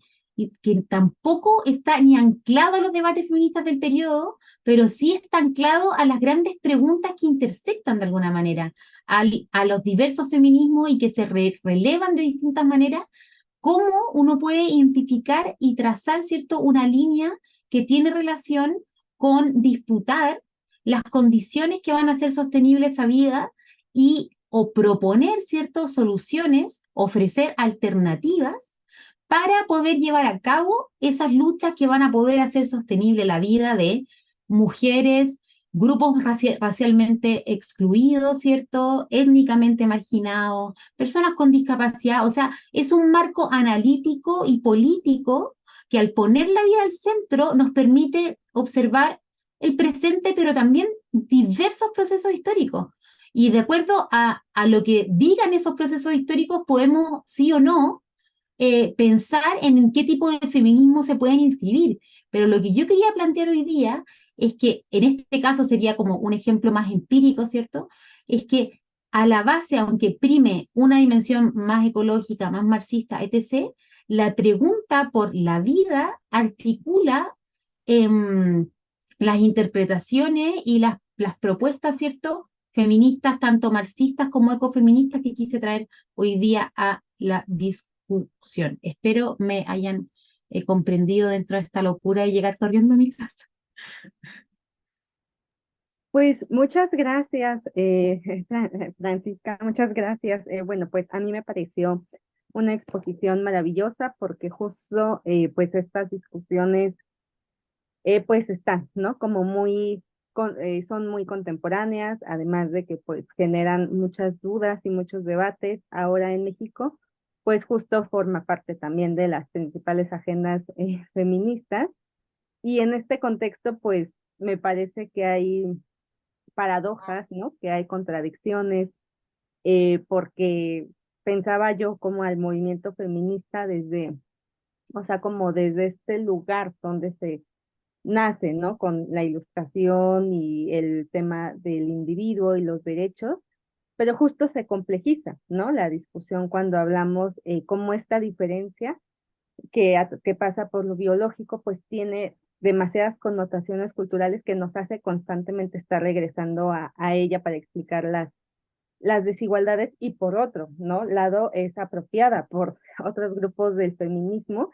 tampoco está ni anclado a los debates feministas del periodo, pero sí está anclado a las grandes preguntas que intersectan de alguna manera a los diversos feminismos y que se relevan de distintas maneras, cómo uno puede identificar y trazar, ¿cierto? Una línea que tiene relación con disputar las condiciones que van a hacer sostenible esa vida o proponer ciertas soluciones, ofrecer alternativas para poder llevar a cabo esas luchas que van a poder hacer sostenible la vida de mujeres, grupos racialmente excluidos, ¿cierto? Étnicamente marginados, personas con discapacidad. O sea, es un marco analítico y político que al poner la vida al centro nos permite observar el presente, pero también diversos procesos históricos. Y de acuerdo a lo que digan esos procesos históricos, podemos, sí o no, pensar en qué tipo de feminismo se pueden inscribir. Pero lo que yo quería plantear hoy día es que, en este caso sería como un ejemplo más empírico, ¿cierto? Es que a la base, aunque prime una dimensión más ecológica, más marxista, etc., la pregunta por la vida articula las interpretaciones y las propuestas, ¿cierto? Feministas, tanto marxistas como ecofeministas, que quise traer hoy día a la discusión. Espero me hayan comprendido dentro de esta locura de llegar corriendo a mi casa. Pues muchas gracias, Francisca, muchas gracias. Bueno, pues a mí me pareció una exposición maravillosa porque justo pues estas discusiones pues están, ¿no? Como muy son muy contemporáneas, además de que pues generan muchas dudas y muchos debates ahora en México, pues justo forma parte también de las principales agendas feministas. Y en este contexto, pues me parece que hay paradojas, ¿no? Que hay contradicciones, porque pensaba yo como al movimiento feminista desde, o sea, como desde este lugar donde se nace, ¿no? Con la ilustración y el tema del individuo y los derechos, pero justo se complejiza, ¿no? La discusión cuando hablamos cómo esta diferencia que pasa por lo biológico, pues tiene demasiadas connotaciones culturales que nos hace constantemente estar regresando a ella para explicar las desigualdades y por otro, ¿no? Lado es apropiada por otros grupos del feminismo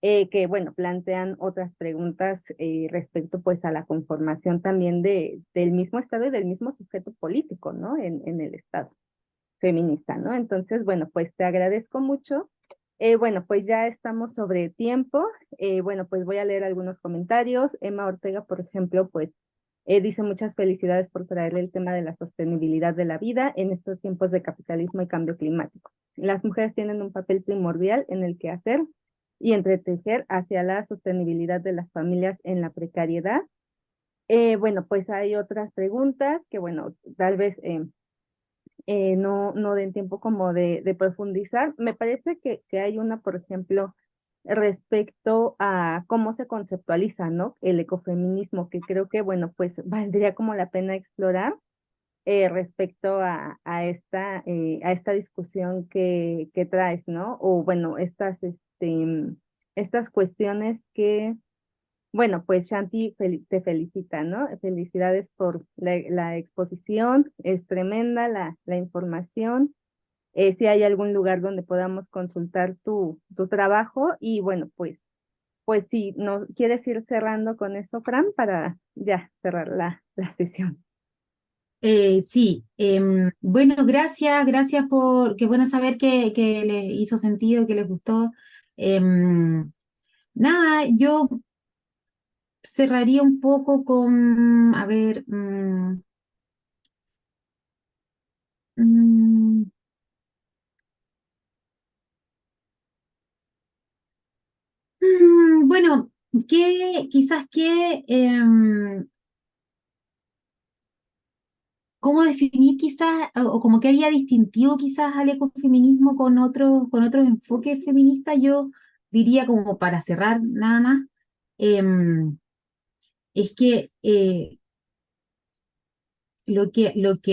que, bueno, plantean otras preguntas respecto pues a la conformación también del mismo Estado y del mismo sujeto político, ¿no? En el Estado feminista, ¿no? Entonces, bueno, pues te agradezco mucho. Bueno, pues ya estamos sobre tiempo. Bueno, pues voy a leer algunos comentarios. Emma Ortega, por ejemplo, pues dice muchas felicidades por traerle el tema de la sostenibilidad de la vida en estos tiempos de capitalismo y cambio climático. Las mujeres tienen un papel primordial en el quehacer y entretejer hacia la sostenibilidad de las familias en la precariedad. Bueno, pues hay otras preguntas que, bueno, tal vez no den tiempo como de profundizar. Me parece que hay una, por ejemplo, respecto a cómo se conceptualiza, ¿no? El ecofeminismo, que creo que, bueno, pues valdría como la pena explorar respecto a esta discusión que traes, ¿no? O bueno, estas cuestiones que, bueno, pues Shanti te felicita, ¿no? Felicidades por la exposición, es tremenda la información. Si hay algún lugar donde podamos consultar tu trabajo y bueno, pues si no quieres ir cerrando con esto, Fran, para ya cerrar la sesión. Sí, bueno, gracias por, qué bueno saber que les hizo sentido, que les gustó. Nada, yo cerraría un poco con, a ver, mm, bueno, quizás cómo definir quizás, o como que haría distintivo quizás al ecofeminismo con otros enfoques feministas, yo diría como para cerrar nada más, es que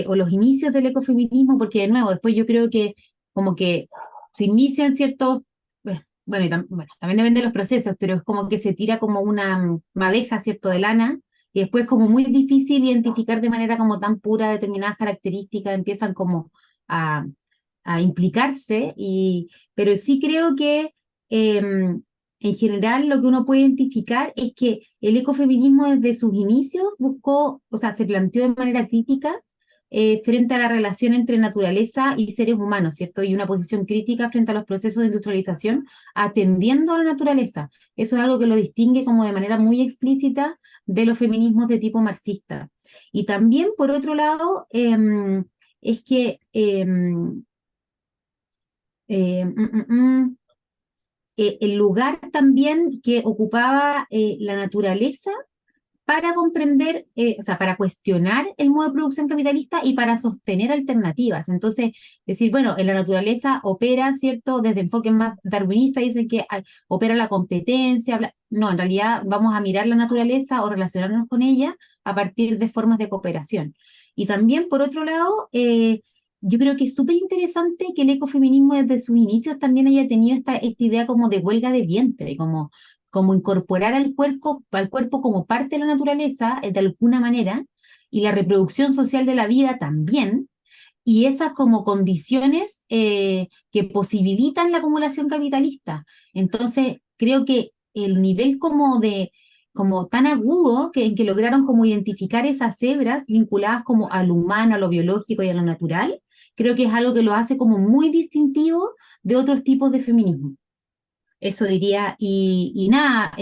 o los inicios del ecofeminismo, porque de nuevo, después yo creo que como que se inician ciertos, bueno, bueno, también depende de los procesos, pero es como que se tira como una madeja, ¿cierto?, de lana, y después como muy difícil identificar de manera como tan pura determinadas características, empiezan como a, a implicarse, pero sí creo que en general lo que uno puede identificar es que el ecofeminismo desde sus inicios buscó, o sea, se planteó de manera crítica frente a la relación entre naturaleza y seres humanos, ¿cierto? Y una posición crítica frente a los procesos de industrialización atendiendo a la naturaleza. Eso es algo que lo distingue como de manera muy explícita de los feminismos de tipo marxista. Y también, por otro lado, es que eh, mm, mm, mm, el lugar también que ocupaba la naturaleza para comprender, o sea, para cuestionar el modo de producción capitalista y para sostener alternativas. Entonces, decir, bueno, en la naturaleza opera, ¿cierto? Desde enfoques más darwinistas dicen que opera la competencia. No, en realidad vamos a mirar la naturaleza o relacionarnos con ella a partir de formas de cooperación. Y también, por otro lado, yo creo que es súper interesante que el ecofeminismo desde sus inicios también haya tenido esta idea como de huelga de vientre, como incorporar al cuerpo como parte de la naturaleza, de alguna manera, y la reproducción social de la vida también, y esas como condiciones que posibilitan la acumulación capitalista. Entonces, creo que el nivel como tan agudo en que lograron como identificar esas hebras vinculadas como al humano, a lo biológico y a lo natural, creo que es algo que lo hace como muy distintivo de otros tipos de feminismo. Eso diría, y nada,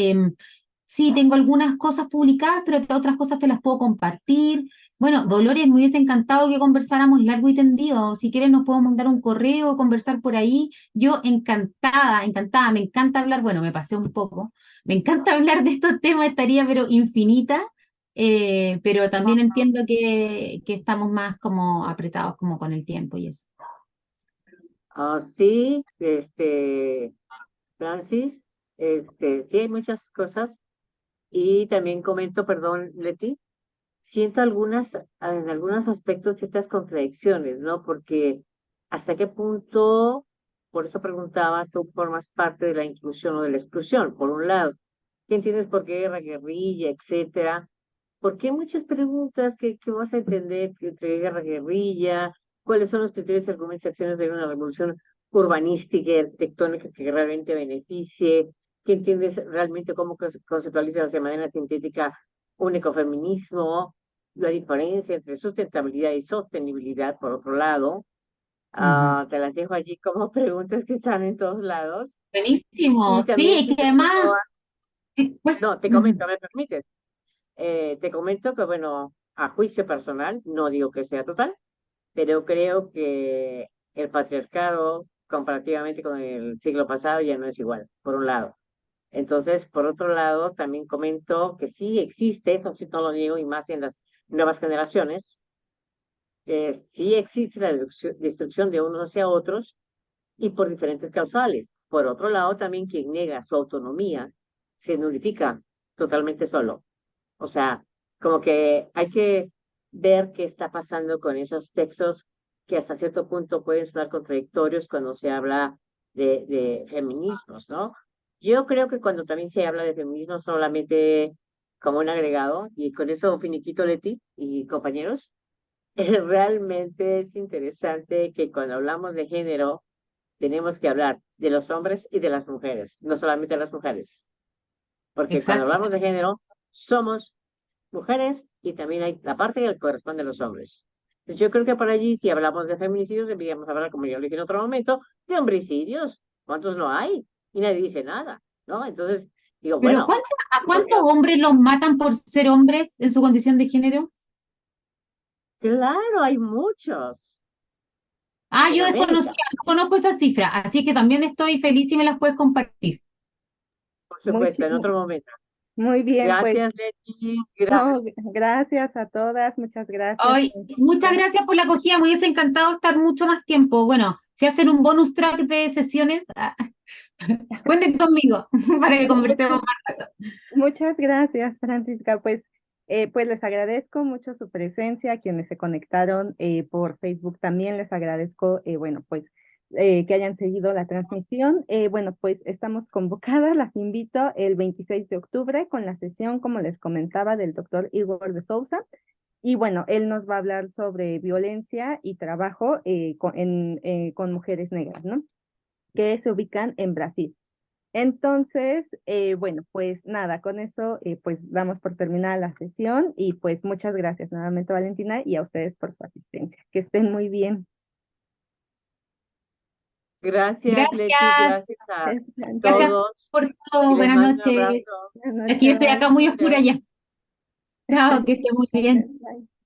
Sí, tengo algunas cosas publicadas, pero otras cosas te las puedo compartir. Bueno, Dolores, me hubiese encantado que conversáramos largo y tendido. Si quieres, nos puedo mandar un correo, conversar por ahí. Yo encantada, encantada, me encanta hablar. Bueno, me pasé un poco. Me encanta hablar de estos temas, estaría pero infinita, pero también entiendo que estamos más como apretados como con el tiempo y eso. Sí, Francis, sí hay muchas cosas y también comento, perdón, Leti, siento en algunos aspectos ciertas contradicciones, ¿no? Porque hasta qué punto, por eso preguntaba, tú formas parte de la inclusión o de la exclusión, por un lado. ¿Qué entiendes por qué guerra, guerrilla, etcétera? Porque hay muchas preguntas que vas a entender entre guerra, guerrilla, cuáles son los criterios, argumentos y acciones de una revolución urbanística y arquitectónica que realmente beneficie, qué entiendes realmente cómo conceptualizas de manera sintética un ecofeminismo, la diferencia entre sustentabilidad y sostenibilidad, por otro lado. Ujú. Te las dejo allí como preguntas que están en todos lados. Y Buenísimo. también Sí, si que te además, puedo, sí, pues, no, te comento, ¿me permites? Te comento que, bueno, a juicio personal, no digo que sea total, pero creo que el patriarcado, comparativamente con el siglo pasado, ya no es igual, por un lado. Entonces, por otro lado, también comento que sí existe, eso sí no lo niego, y más en las nuevas generaciones, sí existe la destrucción de unos hacia otros y por diferentes causales. Por otro lado, también quien niega su autonomía se nulifica totalmente solo. O sea, como que hay que ver qué está pasando con esos textos que hasta cierto punto pueden sonar contradictorios cuando se habla de feminismos, ¿no? Yo creo que cuando también se habla de feminismo solamente como un agregado, y con eso finiquito Leti y compañeros, realmente es interesante que cuando hablamos de género tenemos que hablar de los hombres y de las mujeres, no solamente de las mujeres, porque cuando exacto. hablamos de género somos mujeres y también hay la parte que corresponde a los hombres. Entonces, yo creo que por allí, si hablamos de feminicidios, deberíamos hablar, como yo le dije en otro momento, de homicidios. ¿Cuántos no hay? Y nadie dice nada, ¿no? Entonces, digo, Pero bueno, ¿a cuántos hombres los matan por ser hombres en su condición de género? claro, hay muchos Ah, en yo América, desconocía, no conozco esa cifra, así que también estoy feliz si me las puedes compartir. por Muy, supuesto, en otro momento. muy bien, pues Gracias, Leti. no, gracias a todas, muchas gracias, Ay, muchas Francisca. gracias por la acogida, me hubiese encantado estar mucho más tiempo. Bueno, si hacen un bonus track de sesiones, cuenten conmigo para que conversemos Muchas, más rato. muchas gracias, Francisca. Pues les agradezco mucho su presencia, a quienes se conectaron por Facebook también les agradezco, bueno, pues que hayan seguido la transmisión. Bueno, pues estamos convocadas, las invito el 26 de octubre con la sesión, como les comentaba, del doctor Igor de Sousa. Y bueno, él nos va a hablar sobre violencia y trabajo con mujeres negras, ¿no? Que se ubican en Brasil. Entonces, bueno, pues nada, con eso pues damos por terminada la sesión y pues muchas gracias nuevamente Valentina y a ustedes por su asistencia. Que estén muy bien. Gracias, Leti. Gracias, Gracias a gracias todos. por Y todo, les buenas mando un noches. abrazo. Buenas Aquí yo noches, estoy bye. acá muy oscura Gracias. ya. Chao, que esté muy bien. Bye.